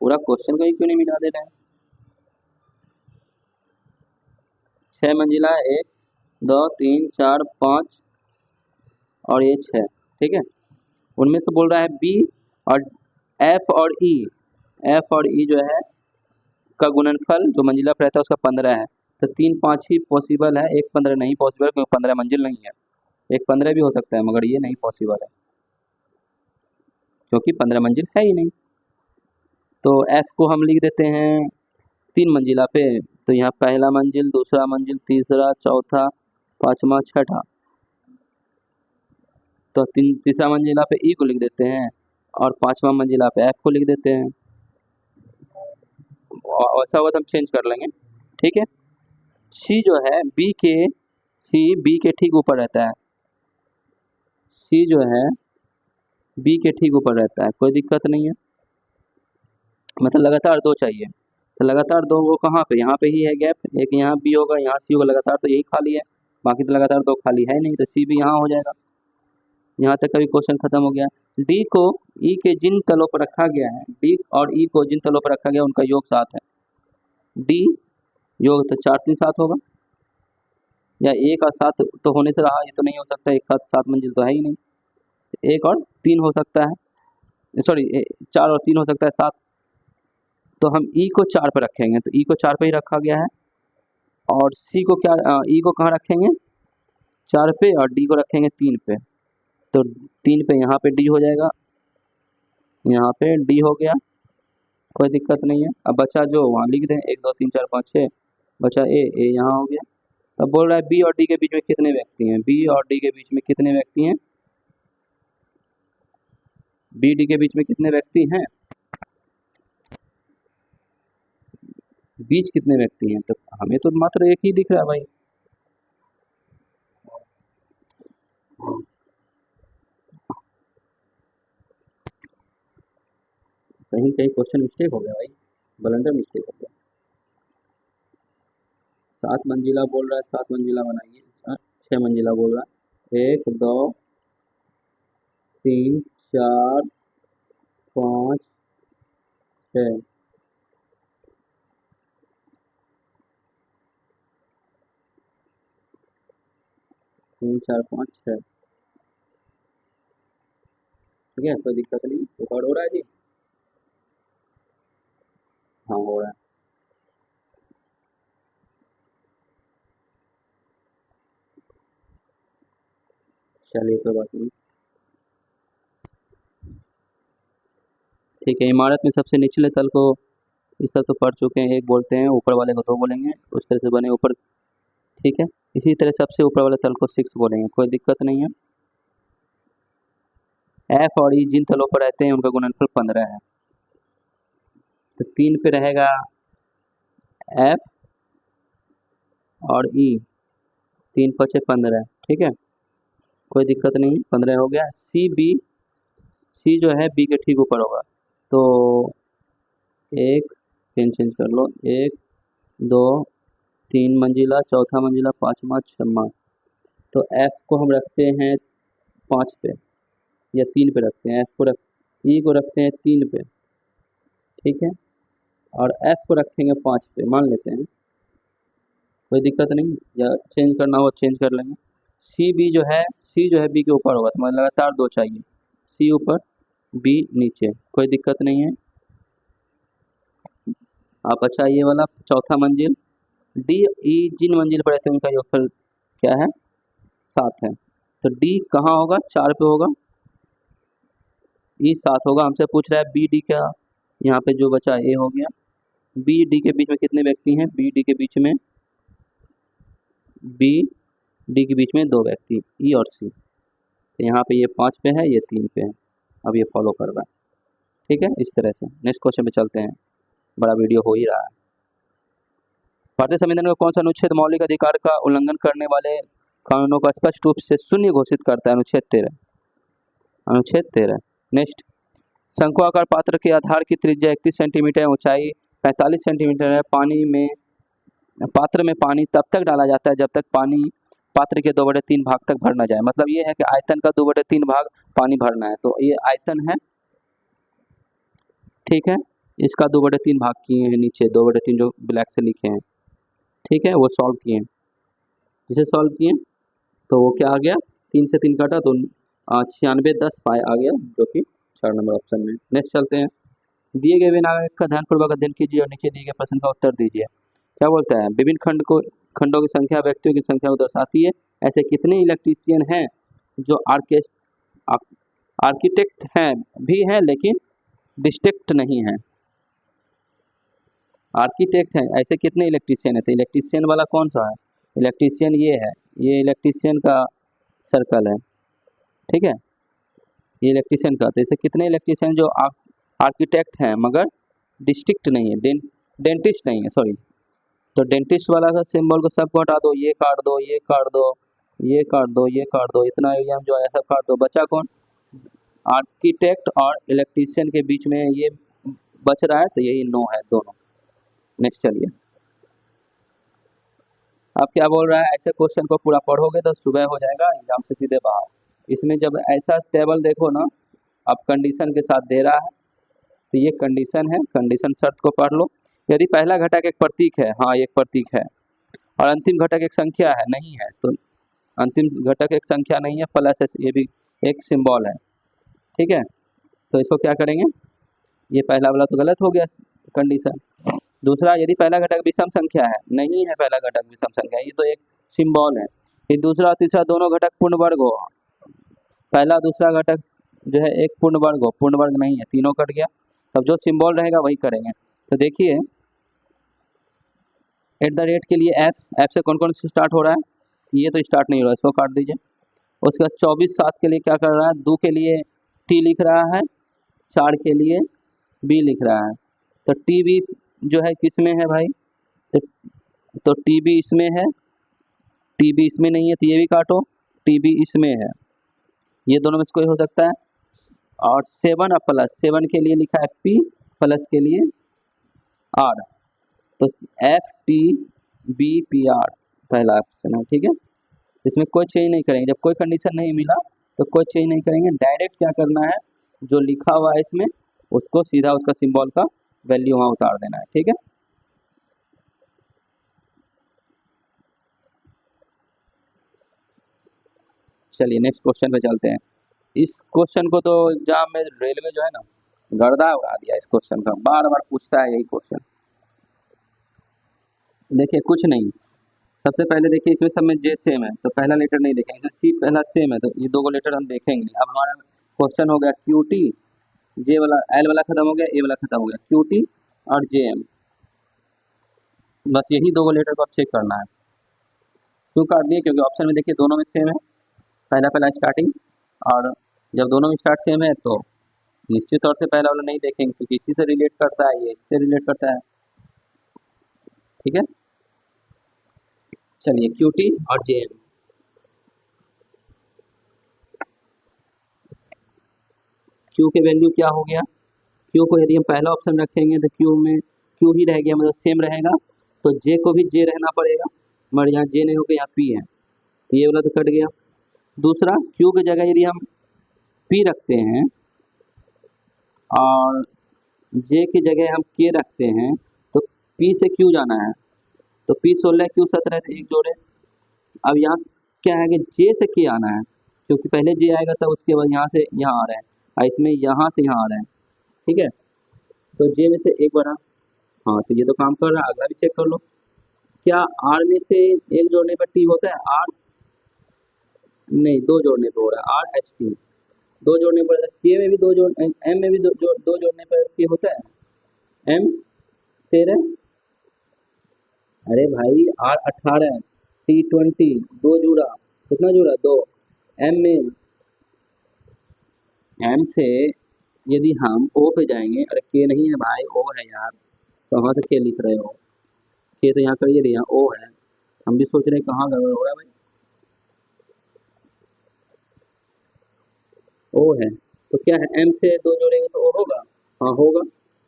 पूरा क्वेश्चन को ही क्यों नहीं मिटा दे रहे हैं? 6 मंजिला, 1 2 3 4 5 और ये 6। ठीक है, उनमें से बोल रहा है B और F और E। F और E जो है का गुणनफल जो मंजिला पर रहता है उसका 15 है, तो 3 5 ही पॉसिबल है, 1 15 नहीं पॉसिबल, क्योंकि 15 मंजिल नहीं है। 1 15 भी हो सकता है मगर ये नहीं पॉसिबल है, क्योंकि 15 मंजिल है ही नहीं। तो F को हम लिख देते हैं 3 मंजिला पे, तो यहाँ पहला मंजिल, दूसरा मंजिल, तीसरा, चौथा, पाँचवा, छठा। तो तीसरा मंजिला पे E को लिख देते हैं और पाँचवा मंजिला पे F को लिख देते हैं। ऐसा हुआ तो हम चेंज कर लेंगे। ठीक है, C जो है C B के ठीक ऊपर रहता है। C जो है B के ठीक ऊपर रहता है, कोई दिक्कत नहीं है, मतलब लगातार 2 चाहिए। तो लगातार दो वो कहाँ पे, यहाँ पे ही है गैप, एक यहाँ बी होगा, यहाँ सी होगा, लगातार तो यही खाली है, बाकी तो लगातार दो खाली है नहीं, तो सी भी यहाँ हो जाएगा। यहाँ तक कभी क्वेश्चन खत्म हो गया। डी को ई के जिन तलों पर रखा गया है, डी और ई को जिन तलों पर रखा गया उनका योग 7 है। डी योग तो 4 3 7 होगा, या 1 और 7 तो होने से रहा, ये तो नहीं हो सकता, एक साथ 7 मंजिल तो है ही नहीं, 1 और 3 हो सकता है, सॉरी 4 और 3 हो सकता है 7। तो हम ई को 4 पर रखेंगे, तो ई को 4 पे ही रखा गया है, और सी को क्या, ई को कहाँ रखेंगे 4 पे, और डी को रखेंगे 3 पे। तो 3 पे यहाँ पे डी हो जाएगा, यहाँ पे डी हो गया, कोई दिक्कत नहीं है। अब बचा जो वहाँ लिख दें 1 2 3 4 5 6, बचा ए यहाँ हो गया। अब बोल रहा है बी और डी के बीच में कितने व्यक्ति हैं, बी और डी के बीच में कितने व्यक्ति हैं, बी डी के बीच में कितने व्यक्ति हैं, बीच कितने व्यक्ति हैं, तो हमें तो मात्र एक ही दिख रहा है भाई। कहीं कहीं क्वेश्चन मिस्टेक हो गया भाई, ब्लंडर मिस्टेक हो गया। 7 मंजिला बोल रहा है, 7 मंजिला बनाइए, 6 मंजिला बोल रहा है, 1 2 3 4 5 6, 3 4 5 6, ठीक है, कोई दिक्कत नहीं। रिकॉर्ड हो रहा है जी, हाँ हो रहा है। चलिए कोई बात नहीं, ठीक है। इमारत में सबसे निचले तल को, इस तल तो पढ़ चुके हैं, 1 बोलते हैं, ऊपर वाले को 2 बोलेंगे, उस तरह से बने ऊपर, ठीक है। इसी तरह सबसे ऊपर वाले तल को 6 बोलेंगे, कोई दिक्कत नहीं है। एफ और ई जिन तलों पर रहते हैं उनका गुणनफल 15 है, तो 3 पे रहेगा एफ और ई, 3 5 15, ठीक है, कोई दिक्कत नहीं, 15 हो गया। सी बी, सी जो है बी के ठीक ऊपर होगा, तो 1 पेन चेंज कर लो, 1 2 3 मंजिला, चौथा मंजिला, 5वां 6वां, तो एफ को हम रखते हैं 5 पे, या 3 पे रखते हैं, एफ को रख, ई को रखते हैं 3 पे, ठीक है, और एफ को रखेंगे 5 पे, मान लेते हैं, कोई दिक्कत नहीं, या चेंज करना हो चेंज कर लेंगे। सी बी जो है, सी जो है बी के ऊपर होगा, तो मतलब लगातार 2 चाहिए, सी ऊपर बी नीचे, कोई दिक्कत नहीं है। आप अच्छा ये वाला चौथा मंजिल, डी ई जिन मंजिल पर रहते हैं उनका योगफल क्या है 7 है, तो डी कहाँ होगा 4 पे होगा, ई 7 होगा, हमसे पूछ रहा है बी डी क्या, यहाँ पे जो बचा ए हो गया। बी डी के बीच में कितने व्यक्ति हैं, बी डी के बीच में, बी डी के बीच में 2 व्यक्ति, ई और सी, तो यहाँ पे ये 5 पे है, ये 3 पे है, अब ये फॉलो कर रहा है, ठीक है। इस तरह से नेक्स्ट क्वेश्चन पे चलते हैं, बड़ा वीडियो हो ही रहा है। भारतीय संविधान का कौन सा अनुच्छेद मौलिक अधिकार का उल्लंघन करने वाले कानूनों का स्पष्ट रूप से शून्य घोषित करता है, अनुच्छेद 13, अनुच्छेद 13। नेक्स्ट, शंकु आकार पात्र के आधार की त्रिज्या 31 सेंटीमीटर है, ऊंचाई 45 सेंटीमीटर है, पानी में, पात्र में पानी तब तक डाला जाता है जब तक पानी पात्र के 2/3 भाग तक भर न जाए, मतलब ये है कि आयतन का 2/3 भाग पानी भरना है, तो ये आयतन है, ठीक है, इसका 2/3 भाग किए हैं, नीचे 2/3 जो ब्लैक से लिखे हैं, ठीक है, वो सॉल्व किए, जिसे सॉल्व किए तो वो क्या आ गया, 3 से 3 काटा तो 96 10 पाए आ गया, जो कि 4 नंबर ऑप्शन में। नेक्स्ट चलते हैं, दिए गए विनायक का ध्यानपूर्वक अध्ययन कीजिए और नीचे दिए गए प्रश्न का उत्तर दीजिए। क्या बोलता है, विभिन्न खंडों की संख्या व्यक्तियों की संख्या को दर्शाती है, ऐसे कितने इलेक्ट्रीशियन हैं जो आर्किटेक्ट हैं भी हैं लेकिन डिस्ट्रिक्ट नहीं है, आर्किटेक्ट हैं, ऐसे कितने इलेक्ट्रीशियन है, तो इलेक्ट्रीशियन वाला कौन सा है, इलेक्ट्रीशियन ये है, ये इलेक्ट्रीशियन का सर्कल है, ठीक है, ये इलेक्ट्रीशियन का, तो ऐसे कितने इलेक्ट्रीशियन जो आर्किटेक्ट हैं मगर डिस्ट्रिक्ट नहीं है, डेंटिस्ट नहीं है, सॉरी, तो डेंटिस्ट वाला का सिंबल को सबको हटा दो, ये काट दो, ये काट दो, ये काट दो, ये काट दो, इतना एरिया जो है सब काट दो, बचा कौन, आर्किटेक्ट और इलेक्ट्रीशियन के बीच में ये बच रहा है, तो यही नो है दोनों, नेक्स्ट चलिए, अब क्या बोल रहा है, ऐसे क्वेश्चन को पूरा पढ़ोगे तो सुबह हो जाएगा एग्जाम से सीधे बाहर। इसमें जब ऐसा टेबल देखो ना, अब कंडीशन के साथ दे रहा है, तो ये कंडीशन है, कंडीशन शर्त को पढ़ लो। यदि पहला घटक एक प्रतीक है, हाँ एक प्रतीक है, और अंतिम घटक एक संख्या है, नहीं है, तो अंतिम घटक एक संख्या नहीं है, प्लस ये भी एक सिंबल है, ठीक है। तो इसको क्या करेंगे, ये पहला वाला तो गलत हो गया कंडीशन। दूसरा, यदि पहला घटक विषम संख्या है, नहीं है पहला घटक विषम संख्या, ये तो एक सिंबल है। फिर दूसरा और तीसरा दोनों घटक पूर्ण वर्ग हो, पहला दूसरा घटक जो है एक पूर्ण वर्ग हो, पूर्ण वर्ग नहीं है, तीनों कट गया। तब जो सिंबल रहेगा वही करेंगे। तो देखिए, एट द रेट के लिए एफ से कौन कौन से स्टार्ट हो रहा है, ये तो स्टार्ट नहीं हो रहा है, इसको काट दीजिए। उसके बाद 24/7 के लिए क्या कर रहा है, 2 के लिए टी लिख रहा है, 4 के लिए बी लिख रहा है। तो टी बी जो है किस में है भाई, तो टी बी इसमें है, टी बी इसमें नहीं है, तो ये भी काटो, टी बी इसमें है, ये दोनों में से कोई हो सकता है। और 7 और प्लस 7 के लिए लिखा है पी, प्लस के लिए आर, तो F T B P R पहला ऑप्शन है, ठीक है। इसमें कोई चेंज नहीं करेंगे, जब कोई कंडीशन नहीं मिला तो कोई चेंज नहीं करेंगे, डायरेक्ट क्या करना है, जो लिखा हुआ है इसमें उसको सीधा उसका सिंबल का वैल्यू वहाँ उतार देना है, ठीक है। चलिए नेक्स्ट क्वेश्चन पे चलते हैं। इस क्वेश्चन को तो एग्जाम में रेलवे जो है ना गर्दा उड़ा दिया, इस क्वेश्चन का बार बार पूछता है यही क्वेश्चन। देखिए कुछ नहीं, सबसे पहले देखिए इसमें सब में जे सेम है, तो पहला लेटर नहीं देखेंगे, सी पहला सेम है, तो ये 2 लेटर हम देखेंगे नहीं। अब हमारा क्वेश्चन हो गया क्यू टी, जे वाला एल वाला खत्म हो गया, ए वाला खत्म हो गया, क्यू टी और जे एम, बस यही 2 लेटर को अब चेक करना है। क्यों काट दिए, क्योंकि ऑप्शन में देखिए दोनों में सेम है, पहला पहला स्टार्टिंग, और जब दोनों में स्टार्ट सेम है तो निश्चित तौर से पहला वाला नहीं देखेंगे, क्योंकि इसी से रिलेट करता है, ये इससे रिलेट करता है, ठीक है। चलिए क्यू टी और जे एम, क्यू के वैल्यू क्या हो गया, क्यू को यदि हम पहला ऑप्शन रखेंगे तो क्यू में क्यू ही रह गया, मतलब सेम रहेगा, तो जे को भी जे रहना पड़ेगा, मगर यहाँ जे नहीं होगा, यहाँ पी है, तो ये वाला तो कट गया। दूसरा, क्यू की जगह यदि हम पी रखते हैं और जे की जगह हम के रखते हैं, तो पी से क्यू जाना है, तो पी 16 क्यू 17 तो एक जोड़े। अब यहाँ क्या है कि जे से के आना है, क्योंकि पहले जे आएगा तब उसके बाद यहाँ से यहाँ आ रहा है, और इसमें यहाँ से यहाँ आ रहा है, ठीक है। तो जे में से एक बढ़ा, हाँ तो ये तो काम कर रहा है, अगला भी चेक कर लो। क्या आर में से एक जोड़ने पर टी होता है, आर नहीं, 2 जोड़ने पर हो रहा है, आर एच टी, 2 जोड़ने पर, के में भी 2 जोड़, एम में भी 2 जोड़ने पर के होता है, एम 13, अरे भाई आर 18, टी 20, 2 जुड़ा, कितना जुड़ा 2, एम में, एम से यदि हम ओ पे जाएंगे, अरे के नहीं है भाई, ओ है यार, तो वहाँ से के लिख रहे हो, के तो यहाँ करिए, यहाँ ओ है, हम भी सोच रहे हैं कहाँ गड़बड़ हो रहा है भाई, ओ है, तो क्या है, एम से 2 जोड़ेंगे तो ओ होगा, हाँ होगा,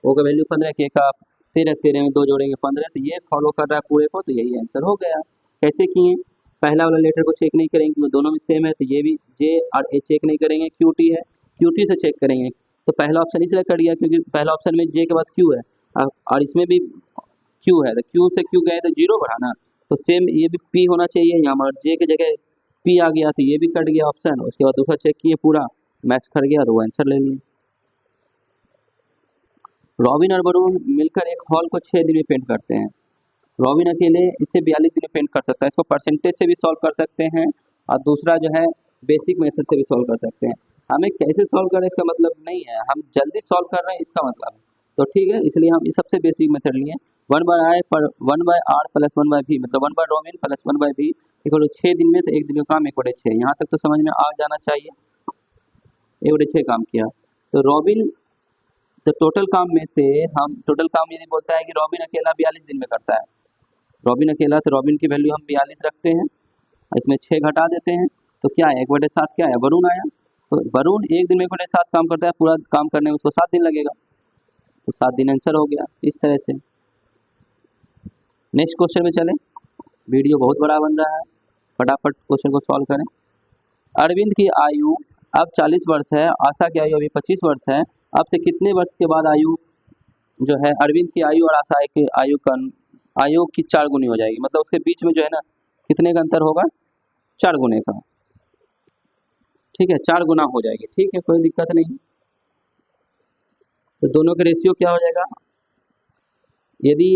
ओ का वैल्यू 15, के का 13, 13 में 2 जोड़ेंगे 15, तो ये फॉलो कर रहा है पूरे को, तो यही आंसर हो गया। कैसे किए, पहला वाला लेटर को चेक नहीं करेंगे क्योंकि दोनों में सेम है, तो ये भी जे और ए चेक नहीं करेंगे, क्यू टी है, क्यू टी से चेक करेंगे, तो पहला ऑप्शन इसलिए कट गया क्योंकि पहला ऑप्शन में जे के बाद क्यू है, और इसमें भी क्यू है, तो क्यू से क्यू गए तो जीरो बढ़ा ना, तो सेम ये भी पी होना चाहिए यहाँ, मगर जे की जगह पी आ गया, तो ये भी कट गया ऑप्शन। उसके बाद दूसरा चेक किए, पूरा मैच कर गया, तो वो आंसर ले लिए। रॉबिन और वरुण मिलकर एक हॉल को 6 दिन में पेंट करते हैं, रॉबिन अकेले इसे 42 दिन में पेंट कर सकता है, इसको परसेंटेज से भी सॉल्व कर सकते हैं, और दूसरा जो है बेसिक मेथड से भी सॉल्व कर सकते हैं। हमें कैसे सॉल्व करें इसका मतलब नहीं है, हम जल्दी सॉल्व कर रहे हैं इसका मतलब है, तो ठीक है, इसलिए हम इस सबसे बेसिक मेथड लिए, 1/i पर 1/r प्लस 1/v, मतलब 1 रॉबिन प्लस 1/v इक्वल 6 दिन में, तो एक दिन का काम 1/6, यहाँ तक तो समझ में आ जाना चाहिए। 1/6 काम किया, तो रॉबिन, तो टोटल काम में से हम, टोटल काम यदि बोलता है कि रॉबिन अकेला 42 दिन में करता है, रॉबिन अकेला, तो रॉबिन की वैल्यू हम 42 रखते हैं, इसमें 6 घटा देते हैं, तो क्या है 1/7 क्या है, वरुण आया, तो वरुण एक दिन में 1/7 काम करता है, पूरा काम करने में उसको 7 दिन लगेगा, तो 7 दिन आंसर हो गया इस तरह से। नेक्स्ट क्वेश्चन में चलें, वीडियो बहुत बड़ा बन रहा है, फटाफट क्वेश्चन को सॉल्व करें। अरविंद की आयु अब 40 वर्ष है, आशा की आयु अभी 25 वर्ष है। अब से कितने वर्ष के बाद आयु जो है अरविंद की आयु और आशा की आयु की 4 गुनी हो जाएगी, मतलब उसके बीच में जो है ना कितने का अंतर होगा, 4 गुने का। ठीक है, 4 गुना हो जाएगी। ठीक है, कोई दिक्कत नहीं। तो दोनों के रेशियो क्या हो जाएगा, यदि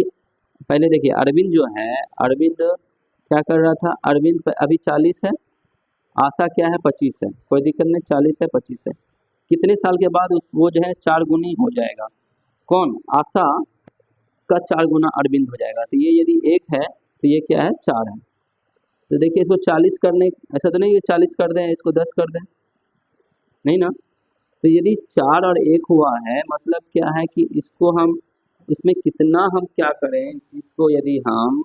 पहले देखिए अरविंद जो है, अरविंद क्या कर रहा था, अरविंद अभी 40 है, आशा क्या है 25 है, कोई दिक्कत नहीं, 40 है 25 है। कितने साल के बाद वो जो है 4 गुनी हो जाएगा, कौन, आशा का 4 गुना अरविंद हो जाएगा। तो ये यदि 1 है तो ये क्या है 4 है। तो देखिए इसको 40 करने, ऐसा तो नहीं ये 40 कर दें इसको 10 कर दें, नहीं ना। तो यदि 4 और 1 हुआ है, मतलब क्या है कि इसको हम, इसमें कितना हम क्या करें, इसको यदि हम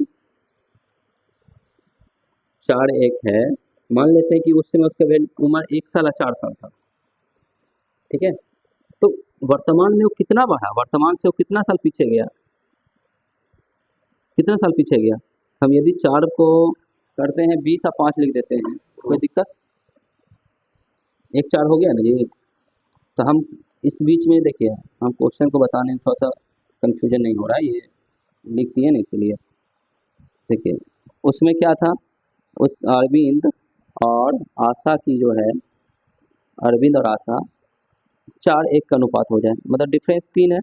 4 1 है, मान लेते हैं कि उस समय उसका उम्र 1 साल या 4 साल था। ठीक है, तो वर्तमान में वो कितना बढ़ा, वर्तमान से वो कितना साल पीछे गया, कितना साल पीछे गया। हम यदि 4 को करते हैं 20 और 5 लिख देते हैं, कोई दिक्कत, 1 4 हो गया ना जी। तो हम इस बीच में देखिए, हम क्वेश्चन को बताने में थोड़ा सा कन्फ्यूजन नहीं हो रहा है, ये लिख दिए ना इसलिए। देखिए उसमें क्या था, उस अरविंद और आशा की जो है, अरविंद और आशा 4 1 का अनुपात हो जाए, मतलब डिफरेंस 3 है।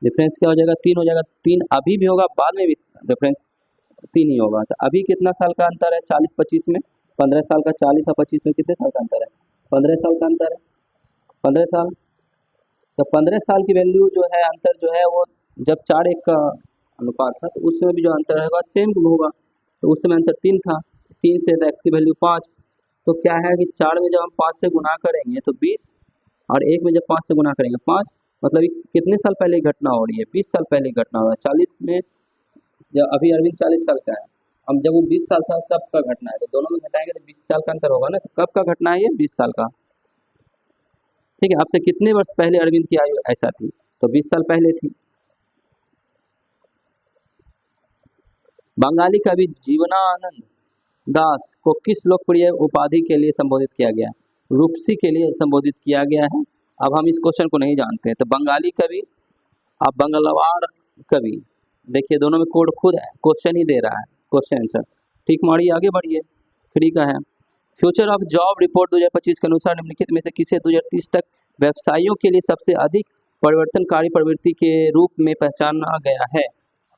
डिफरेंस क्या हो जाएगा, 3 हो जाएगा। 3 अभी भी होगा, बाद में भी डिफरेंस 3 ही होगा। तो अभी कितना साल का अंतर है 40 25 में, 15 साल का। 40 और 25 में कितने साल का अंतर है, 15 साल का अंतर है, 15 साल। तो 15 साल की वैल्यू जो है, अंतर जो है वो जब 4 1 का अनुपात था, तो उस समय भी जो अंतर होगा सेम होगा। तो उस समय अंतर 3 था, 3 से x की वैल्यू 5। तो क्या है कि 4 में जब हम 5 से गुना करेंगे तो 20, और 1 में जब 5 से गुना करेंगे 5, मतलब ये कितने साल पहले की घटना हो रही है, 20 साल पहले की घटना हो रहा है। 40 में जब अभी अरविंद 40 साल का है, हम जब वो 20 साल था तब का घटना है, तो दोनों में घटाएंगे तो 20 साल का अंतर होगा ना। तो कब का घटना है ये, 20 साल का। ठीक है, अब से कितने वर्ष पहले अरविंद की आयु ऐसा थी, तो 20 साल पहले थी। बंगाली कवि जीवनानंद दास को किस लोकप्रिय उपाधि के लिए संबोधित किया गया, रूपसी के लिए संबोधित किया गया है। अब हम इस क्वेश्चन को नहीं जानते हैं, तो बंगाली कवि, अब बंगलवार कवि, देखिए दोनों में कोड खुद है, क्वेश्चन ही दे रहा है, क्वेश्चन आंसर ठीक मारिए, आगे बढ़िए, फ्री का है। फ्यूचर ऑफ जॉब रिपोर्ट 2025 के अनुसार निम्नलिखित में से किसे 2030 तक व्यवसायियों के लिए सबसे अधिक परिवर्तनकारी प्रवृत्ति के रूप में पहचाना गया है।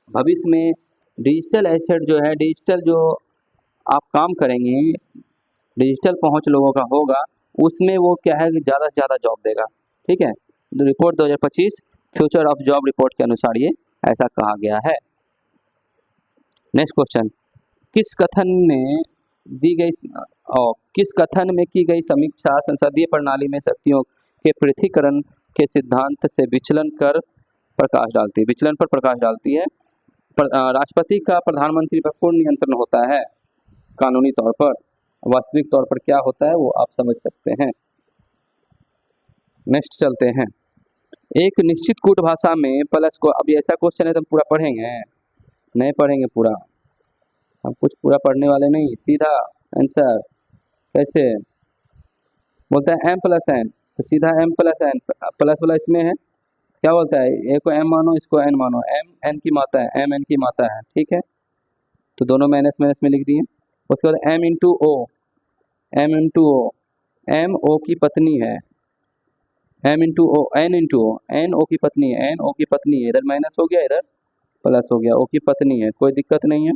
भविष्य में डिजिटल एसेट जो है, डिजिटल जो आप काम करेंगे, डिजिटल पहुंच लोगों का होगा, उसमें वो क्या है कि ज़्यादा से ज़्यादा जॉब देगा। ठीक है, report 2025 future of job report के अनुसार ये ऐसा कहा गया है। नेक्स्ट क्वेश्चन, किस कथन में दी गई और किस कथन में की गई समीक्षा संसदीय प्रणाली में शक्तियों के पृथक्करण के सिद्धांत से विचलन पर प्रकाश डालती है। राष्ट्रपति का प्रधानमंत्री पर पूर्ण नियंत्रण होता है कानूनी तौर पर, वास्तविक तौर पर क्या होता है वो आप समझ सकते हैं। नेक्स्ट चलते हैं, एक निश्चित कूट भाषा में प्लस को, अब ऐसा क्वेश्चन है तो हम पूरा पढ़ेंगे, नहीं पढ़ेंगे पूरा, हम कुछ पूरा पढ़ने वाले नहीं, सीधा आंसर कैसे बोलता है, m + n, तो सीधा m + n, प्लस वाला इसमें है, क्या बोलता है, a को m मानो, इसको n मानो, m n की मात्रा है, m n की मात्रा है। ठीक है, तो दोनों माइनस माइनस में लिख दिए। उसके बाद m × o, m × o, m o की पत्नी है, m × o, n × o, n o की पत्नी है, n o की पत्नी है, इधर माइनस हो गया, इधर प्लस हो गया, o की पत्नी है, कोई दिक्कत नहीं है।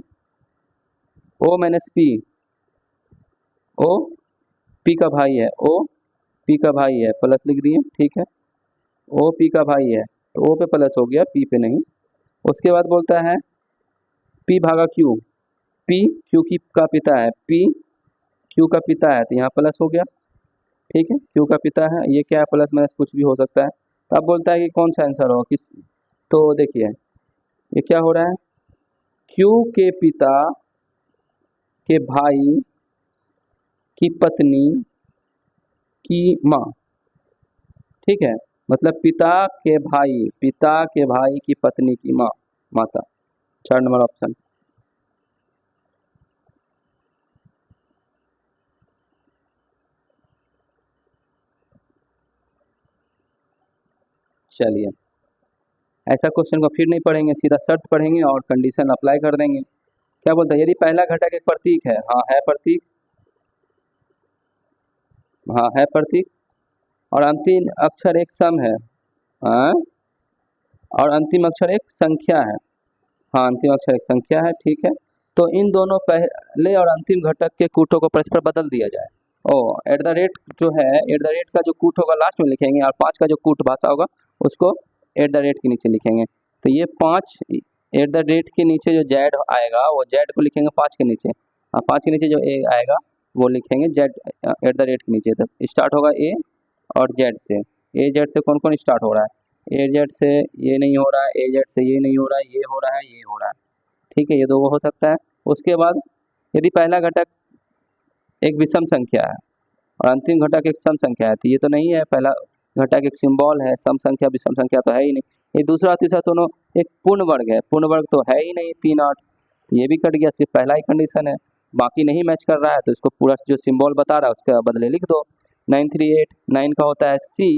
o - p, o p का भाई है, o p का भाई है, प्लस लिख दिए। ठीक है, o p का भाई है, तो o पे प्लस हो गया, p पे नहीं। उसके बाद बोलता है p भागा q, p q का पिता है, p q का पिता है, तो यहाँ प्लस हो गया। ठीक है, q का पिता है, ये क्या है, प्लस माइनस कुछ भी हो सकता है। तो अब बोलता है कि कौन सा आंसर हो किस, तो देखिए ये क्या हो रहा है, q के पिता के भाई की पत्नी की माँ। ठीक है, मतलब पिता के भाई की पत्नी की माँ, माता। 4 नंबर ऑप्शन। चलिए, ऐसा क्वेश्चन को फिर नहीं पढ़ेंगे, सीधा शर्त पढ़ेंगे और कंडीशन अप्लाई कर देंगे। क्या बोलता है, यदि पहला घटक एक प्रतीक है, हाँ है प्रतीक, हाँ है प्रतीक, और अंतिम अक्षर एक सम है, हाँ, और अंतिम अक्षर एक संख्या है, हाँ अंतिम अक्षर एक संख्या है, ठीक है, तो इन दोनों पहले और अंतिम घटक के कूटों को परस्पर बदल दिया जाए। ओ एट द रेट जो है, एट द रेट का जो कूट होगा लास्ट में लिखेंगे, और 5 का जो कूट भाषा होगा उसको एट द रेट के नीचे लिखेंगे। तो ये 5 एट द रेट के नीचे जो जेड आएगा वो जेड को लिखेंगे 5 के नीचे, और 5 के नीचे जो ए आएगा वो लिखेंगे जेड एट द रेट के नीचे। तो स्टार्ट होगा ए और जेड से, ए जेड से कौन कौन स्टार्ट हो रहा है, ए जेड से ये नहीं हो रहा है, ए जेड से ये नहीं हो रहा है, ये हो रहा है, ये हो रहा है, ठीक है, ये दो हो सकता है। उसके बाद यदि पहला घटक एक विषम संख्या है और अंतिम घटक एक सम संख्या है, तो ये तो नहीं है, पहला घटक एक सिंबल है, सम संख्या विषम संख्या तो है ही नहीं। ये दूसरा तीसरा दोनों एक पूर्ण वर्ग है, पूर्ण वर्ग तो है ही नहीं 3 8, तो ये भी कट गया, सिर्फ पहला ही कंडीशन है, बाकी नहीं मैच कर रहा है, तो इसको पूरा जो सिंबल बता रहा है उसके बदले लिख दो। 938, 9 का होता है सी,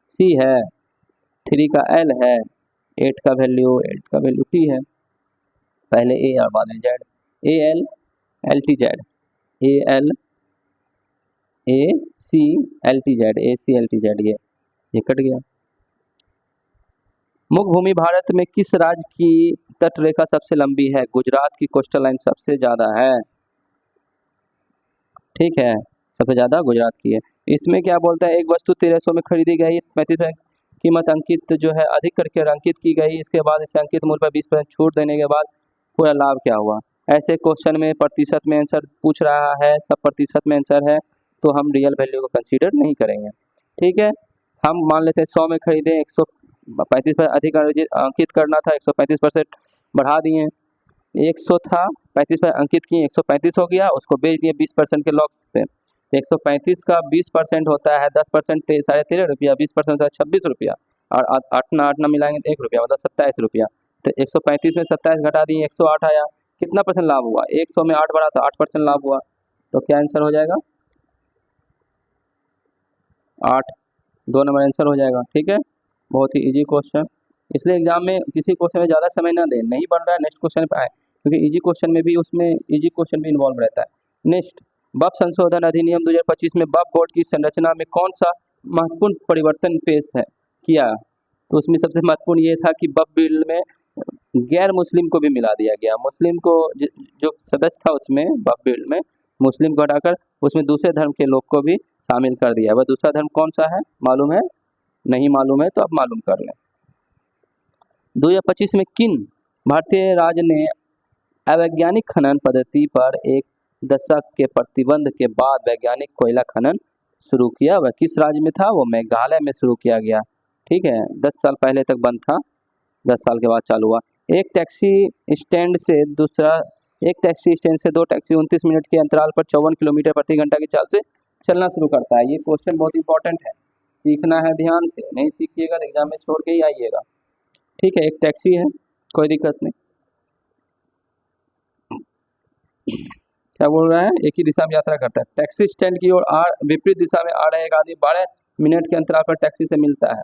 सी है, 3 का एल है, 8 का वैल्यू टी है, पहले ए और बाद में Z, A L L T Z, A L A C L T Z, A C L T Z, ये कट गया। मुख्य भूमि भारत में किस राज्य की तट रेखा सबसे लंबी है, गुजरात की कोस्टल लाइन सबसे ज्यादा है, ठीक है, सबसे ज्यादा गुजरात की है। इसमें क्या बोलता है, एक वस्तु 1300 में खरीदी गई, 35 कीमत अंकित जो है अधिक करके अंकित की गई, इसके बाद इसे अंकित मूल्य पर 20% छूट देने के बाद पूरा लाभ क्या हुआ। ऐसे क्वेश्चन में प्रतिशत में आंसर पूछ रहा है, सब प्रतिशत में आंसर है, तो हम रियल वैल्यू को कंसीडर नहीं करेंगे, ठीक है। हम मान लेते हैं 100 में खरीदे, 135% अधिक अंकित करना था, 135% बढ़ा दिए, 100 था 35 अंकित किए, 135 हो गया, उसको बेच दिए 20% के लॉस पे, तो 135 का 20% होता है 10%, 13.5 रुपया, 20% होता है 26 रुपया, और 8 ना मिलाएंगे तो 1 रुपया, मतलब 27 रुपया। तो 135 में 27 घटा दिए, 108 आया, कितना परसेंट लाभ हुआ, 100 में 8 बढ़ा तो 8% लाभ हुआ, तो क्या आंसर हो जाएगा 8, 2 नंबर आंसर हो जाएगा, ठीक है। बहुत ही इजी क्वेश्चन, इसलिए एग्जाम में किसी क्वेश्चन में ज़्यादा समय ना दें, नहीं बन रहा है नेक्स्ट क्वेश्चन पे आए, क्योंकि इजी क्वेश्चन में भी उसमें इजी क्वेश्चन भी इन्वॉल्व रहता है। नेक्स्ट, वक्फ संशोधन अधिनियम 2025 में वक्फ बोर्ड की संरचना में कौन सा महत्वपूर्ण परिवर्तन पेश है किया, तो उसमें सबसे महत्वपूर्ण ये था कि वक्फ बिल में गैर मुस्लिम को भी मिला दिया गया, मुस्लिम को जो सदस्य था उसमें वक्फ बिल में, मुस्लिम को हटाकर उसमें दूसरे धर्म के लोग को भी शामिल कर दिया। वह दूसरा धर्म कौन सा है मालूम है, नहीं मालूम है तो अब मालूम कर लें। 2025 में किन भारतीय राज्य ने अवैज्ञानिक खनन पद्धति पर एक दशक के प्रतिबंध के बाद वैज्ञानिक कोयला खनन शुरू किया, वह किस राज्य में था, वो मेघालय में शुरू किया गया, ठीक है। 10 साल पहले तक बंद था, 10 साल के बाद चालू हुआ। एक टैक्सी स्टैंड से दो टैक्सी 29 मिनट के अंतराल पर 54 किलोमीटर प्रति घंटा की चाल से चलना शुरू करता है। ये क्वेश्चन बहुत इंपॉर्टेंट है, सीखना है ध्यान से, नहीं सीखिएगा तो एग्जाम में छोड़ के ही आइएगा, ठीक है। एक टैक्सी है, कोई दिक्कत नहीं, क्या बोल रहा है, एक ही दिशा में यात्रा करता है, टैक्सी स्टैंड की ओर विपरीत दिशा में आ रहे एक आदमी 12 मिनट के अंतराल पर टैक्सी से मिलता है,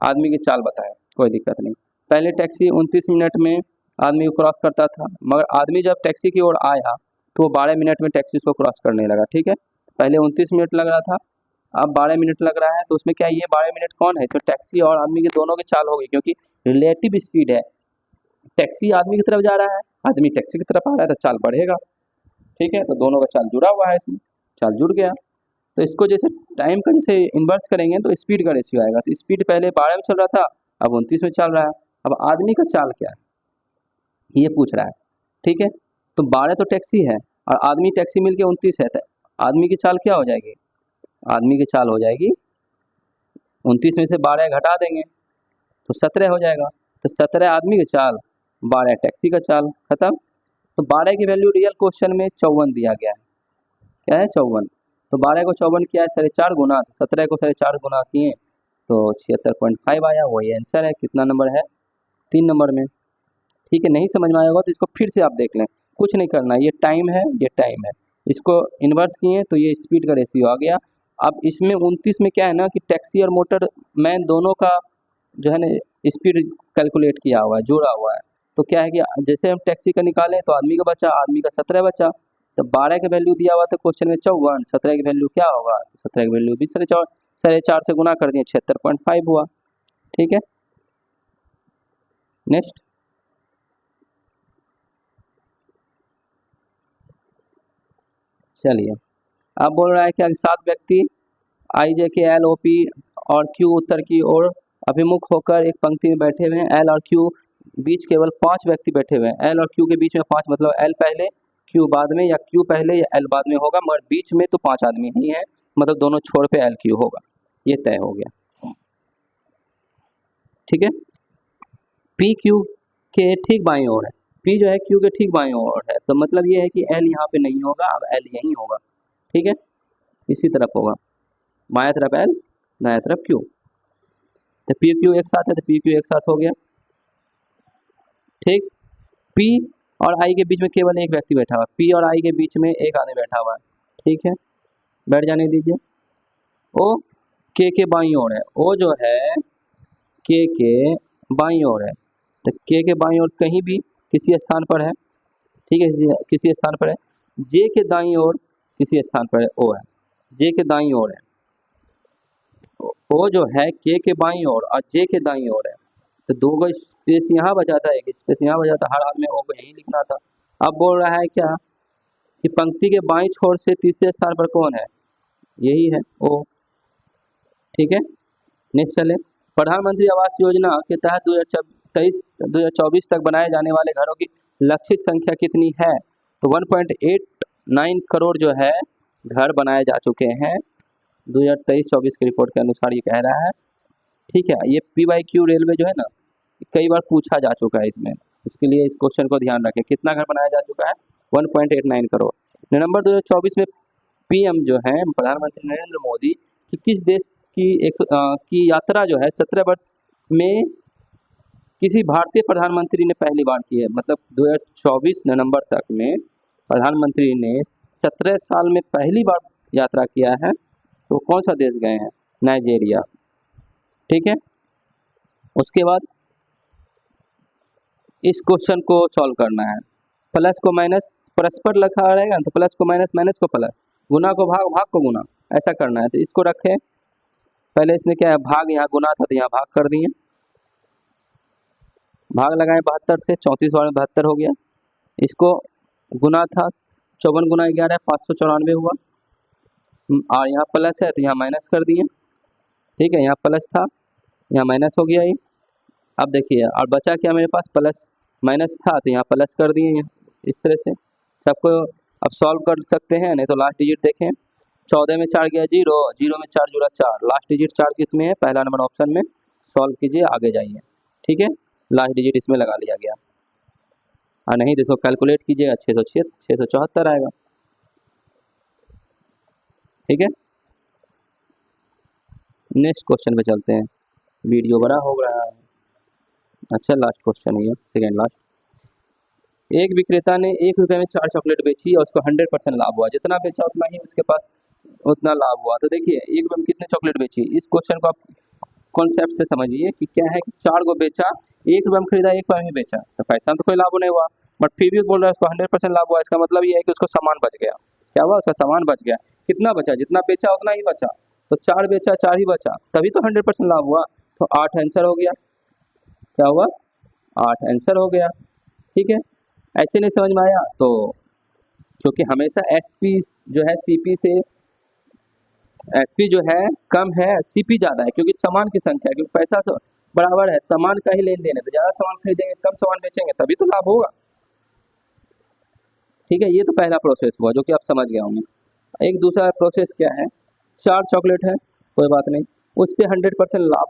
आदमी की चाल बताए, कोई दिक्कत नहीं। पहले टैक्सी 29 मिनट में आदमी को क्रॉस करता था, मगर आदमी जब टैक्सी की ओर आया तो वो 12 मिनट में टैक्सी को क्रॉस करने लगा, ठीक है। पहले 29 मिनट लग रहा था, अब 12 मिनट लग रहा है, तो उसमें क्या ये 12 मिनट कौन है, तो टैक्सी और आदमी के दोनों की चाल होगी, क्योंकि रिलेटिव स्पीड है, टैक्सी आदमी की तरफ जा रहा है, आदमी टैक्सी की तरफ आ रहा है, तो चाल बढ़ेगा, ठीक है। तो दोनों का चाल जुड़ा हुआ है, इसमें चाल जुड़ गया, तो इसको जैसे टाइम का जैसे इन्वर्स करेंगे तो स्पीड का रेशियो आएगा, तो स्पीड पहले 12 में चल रहा था, अब 29 में चल रहा है, अब आदमी का चाल क्या है ये पूछ रहा है, ठीक है। तो 12 तो टैक्सी है और आदमी टैक्सी मिलके 29 है, तो आदमी की चाल क्या हो जाएगी, आदमी की चाल हो जाएगी 29 में से 12 घटा देंगे तो 17 हो जाएगा, तो 17 आदमी की चाल, 12 टैक्सी का चाल, खत्म। तो 12 की वैल्यू रियल क्वेश्चन में 54 दिया गया है, क्या है 54, तो 12 को 54 किया है 4.5 गुना, तो 17 को 4.5 गुना किए तो 76.5 आया, वही आंसर है, कितना नंबर है 3 नंबर में, ठीक है, नहीं समझ में आया होगा तो इसको फिर से आप देख लें, कुछ नहीं करना, ये टाइम है, ये टाइम है, इसको इन्वर्स किए तो ये स्पीड का रेशियो आ गया। अब इसमें 29 में क्या है ना कि टैक्सी और मोटर मैन दोनों का जो है ना स्पीड कैलकुलेट किया हुआ है, जोड़ा हुआ है। तो क्या है कि जैसे हम टैक्सी का निकालें तो आदमी का बचा, आदमी का 17 बचा, तो 12 का वैल्यू दिया हुआ था क्वेश्चन में 54, 17 की वैल्यू क्या होगा, तो 17 की वैल्यू भी 4.5 से गुना कर दिए, 76.5 हुआ। ठीक है, नेक्स्ट। चलिए, अब बोल रहा है कि 7 व्यक्ति आई जे के एल ओ पी और क्यू उत्तर की ओर अभिमुख होकर एक पंक्ति में बैठे हुए हैं। एल और क्यू बीच केवल 5 व्यक्ति बैठे हुए हैं। एल और क्यू के बीच में 5 मतलब एल पहले क्यू बाद में, या क्यू पहले या एल बाद में होगा, मगर बीच में तो 5 आदमी ही है, मतलब दोनों छोर पे एल क्यू होगा, ये तय हो गया। ठीक है, पी क्यू के ठीक बाईं ओर है, पी जो है क्यू के ठीक बाईं ओर है, तो मतलब ये है कि एल यहाँ पे नहीं होगा, अब एल यहीं होगा। ठीक है, इसी तरफ होगा, बाएं तरफ एल, दाएं तरफ क्यू, तो पी क्यू एक साथ है, तो पी क्यू एक साथ हो गया। ठीक, पी और आई के बीच में केवल एक व्यक्ति बैठा हुआ है, पी और आई के बीच में एक आदमी बैठा हुआ है। ठीक है, बैठ जाने दीजिए। ओ के बाईं ओर है, ओ जो है के बाईं ओर है, तो के बाईं ओर कहीं भी किसी स्थान पर है। ठीक है, किसी स्थान पर है। जे के दाईं ओर किसी स्थान पर है, ओ है, जे के दाईं ओर है, ओ जो है के बाईं ओर और जे के दाईं ओर है, तो 2 गो स्पेस यहाँ बचा था, एक स्पेस यहाँ बचा था, हर हाल में ओ को यही लिखना था। अब बोल रहा है क्या कि पंक्ति के बाईं छोर से तीसरे स्थान पर कौन है, यही है ओ। ठीक है, नेक्स्ट चले। प्रधानमंत्री आवास योजना के तहत 2024 तक बनाए जाने वाले घरों की लक्षित संख्या कितनी है, तो 1.89 करोड़ जो है घर बनाए जा चुके हैं 2023-24 की रिपोर्ट के अनुसार, ये कह रहा है। ठीक है, ये PYQ रेलवे जो है ना, कई बार पूछा जा चुका है इसमें, इसके लिए इस क्वेश्चन को ध्यान रखें, कितना घर बनाया जा चुका है, 1.89 करोड़। नवंबर 2024 में PM जो है प्रधानमंत्री नरेंद्र मोदी की किस देश की यात्रा जो है 17 वर्ष में किसी भारतीय प्रधानमंत्री ने पहली बार की है, मतलब 2024 नवंबर तक में प्रधानमंत्री ने 17 साल में पहली बार यात्रा किया है, तो कौन सा देश गए हैं, नाइजीरिया। ठीक है, उसके बाद इस क्वेश्चन को सॉल्व करना है, प्लस को माइनस परस्पर लिखा रहेगा, तो प्लस को माइनस, माइनस को प्लस, गुना को भाग, भाग को गुना, ऐसा करना है। तो इसको रखें, पहले इसमें क्या है, भाग यहाँ गुना था तो यहाँ भाग कर दिए, भाग लगाए 72 से, 34 बार में 72 हो गया। इसको गुना था, 54 गुना 11 594 हुआ, और यहाँ प्लस है तो यहाँ माइनस कर दिए। ठीक है, यहाँ प्लस था, यहाँ माइनस हो गया ये। अब देखिए, और बचा क्या मेरे पास, प्लस माइनस था तो यहाँ प्लस कर दिए, इस तरह से सबको अब सॉल्व कर सकते हैं, नहीं तो लास्ट डिजिट देखें, 14 में 4 गया 0, 0 में 4 जुड़ा 4, लास्ट डिजिट 4 किस में है, पहला नंबर ऑप्शन में, सॉल्व कीजिए, आगे जाइए। ठीक है, लास्ट डिजिट इसमें लगा लिया गया, और नहीं तो इसको कैलकुलेट कीजिएगा, 674 आएगा। ठीक है, नेक्स्ट क्वेश्चन पे चलते हैं, वीडियो बड़ा हो रहा है। अच्छा, लास्ट क्वेश्चन है ये, सेकेंड लास्ट। एक विक्रेता ने 1 रुपये में 4 चॉकलेट बेची और उसको 100% लाभ हुआ, जितना बेचा उतना ही उसके पास उतना लाभ हुआ। तो देखिए 1 रुपये में कितने चॉकलेट बेची, इस क्वेश्चन को आप कॉन्सेप्ट से समझिए कि क्या है कि 4 को बेचा, 1 रुपये में खरीदा, 1 रुपये में बेचा, तो पैसा तो कोई लाभ नहीं हुआ, बट फिर भी बोल रहा है उसको 100% लाभ हुआ। इसका मतलब ये है कि उसको सामान बच गया। क्या हुआ, उसका सामान बच गया। कितना बचा, जितना बेचा उतना ही बचा, तो 4 बेचा 4 ही बचा, तभी तो 100% लाभ हुआ। तो 8 आंसर हो गया, क्या हुआ, 8 आंसर हो गया। ठीक है, ऐसे नहीं समझ में आया तो, क्योंकि हमेशा SP जो है CP से, SP जो है कम है, CP ज़्यादा है, क्योंकि सामान की संख्या है, क्योंकि पैसा तो बराबर है, सामान का ही लेन देन है, तो ज़्यादा सामान खरीदेंगे, कम सामान बेचेंगे, तभी तो लाभ होगा। ठीक है, ये तो पहला प्रोसेस हुआ जो कि आप समझ गए होंगे। एक दूसरा प्रोसेस क्या है, 4 चॉकलेट है, कोई बात नहीं, उस पर 100% लाभ,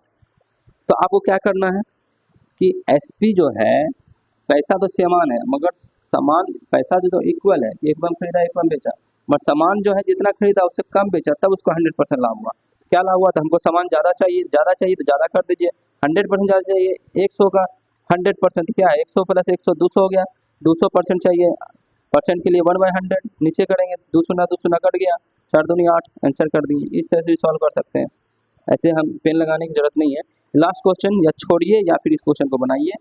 तो आपको क्या करना है कि SP जो है, पैसा तो समान है, मगर सामान पैसा जो तो इक्वल है, एक बम खरीदा एक बम बेचा, बट सामान जो है जितना खरीदा उससे कम बेचा, तब उसको 100% लाभ हुआ। क्या लाभ हुआ, तो हमको सामान ज़्यादा चाहिए तो ज़्यादा कर दीजिए, 100% ज़्यादा चाहिए 100 का, 100% क्या है, 100 प्लस 100 200 हो गया, 200% चाहिए, परसेंट के लिए 1/100 नीचे करेंगे, 2 शून्य 2 शून्य कट गया, 4 दूनी 8 आंसर कर दिए। इस तरह से सॉल्व कर सकते हैं, ऐसे हम पेन लगाने की जरूरत नहीं है। लास्ट क्वेश्चन या छोड़िए या फिर इस क्वेश्चन को बनाइए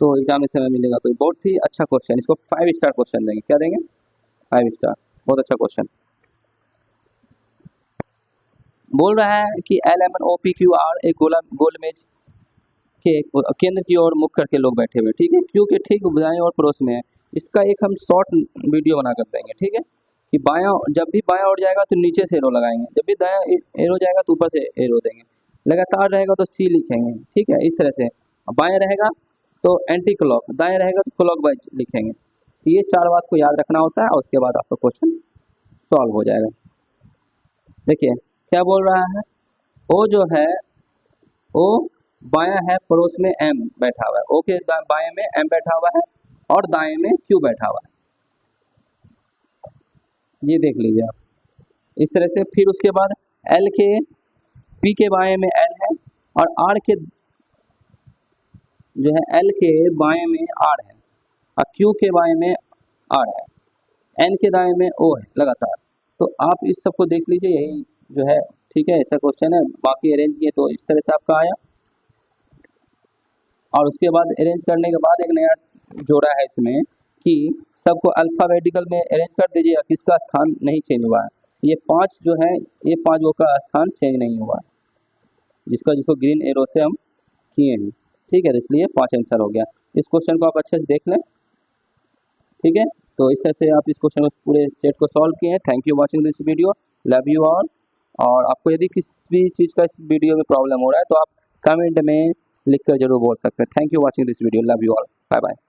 तो एग्जाम में समय मिलेगा। तो बहुत ही अच्छा क्वेश्चन, इसको 5 स्टार क्वेश्चन देंगे। क्या देंगे? 5 स्टार, बहुत अच्छा क्वेश्चन। बोल रहा है कि LMNOPQR एक गोल मेज के केंद्र की ओर मुख करके लोग बैठे हुए, ठीक है, क्यू के ठीक दाएं और पड़ोस में है। इसका एक हम शॉर्ट वीडियो बना कर देंगे, ठीक है, कि बायां, जब भी बायां ओर जाएगा तो नीचे से एरो लगाएंगे, जब भी दायां एरो जाएगा तो ऊपर से एरो देंगे, लगातार रहेगा तो सी लिखेंगे, ठीक है, इस तरह से। बाएं रहेगा तो एंटी क्लॉक, दाएं रहेगा तो क्लॉक वाइज लिखेंगे। तो ये 4 बात को याद रखना होता है और उसके बाद आपका क्वेश्चन सॉल्व हो जाएगा। देखिए क्या बोल रहा है, ओ जो है, ओ बायां है, पड़ोस में एम बैठा हुआ है, ओ के बाएं में एम बैठा हुआ है और दाएं में क्यू बैठा हुआ है, ये देख लीजिए आप इस तरह से। फिर उसके बाद एल के पी के बाएं में एल है और आर के जो है एल के बाएं में आर है और क्यू के बाएं में आर है, एन के दाएं में ओ है लगातार। तो आप इस सब को देख लीजिए, यही जो है, ठीक है, ऐसा क्वेश्चन है। बाकी अरेंज किए तो इस तरह से आपका आया और उसके बाद अरेंज करने के बाद एक नया जोड़ा है इसमें कि सबको अल्फ़ाबेटिकल में अरेंज कर दीजिए, किसका स्थान नहीं चेंज हुआ है। ये 5 जो है, ये 5 गो का स्थान चेंज नहीं हुआ है, जिसका जिसको ग्रीन एरो से हम किए हैं, ठीक है, इसलिए 5 आंसर हो गया। इस क्वेश्चन को आप अच्छे से देख लें, ठीक है। तो इस तरह से आप इस क्वेश्चन को पूरे सेट को सॉल्व किए हैं। Thank you watching this video, love you all. और आपको यदि किसी भी चीज़ का इस वीडियो में प्रॉब्लम हो रहा है तो आप कमेंट में लिख कर जरूर बोल सकते हैं। Thank you watching this video, love you all, bye bye.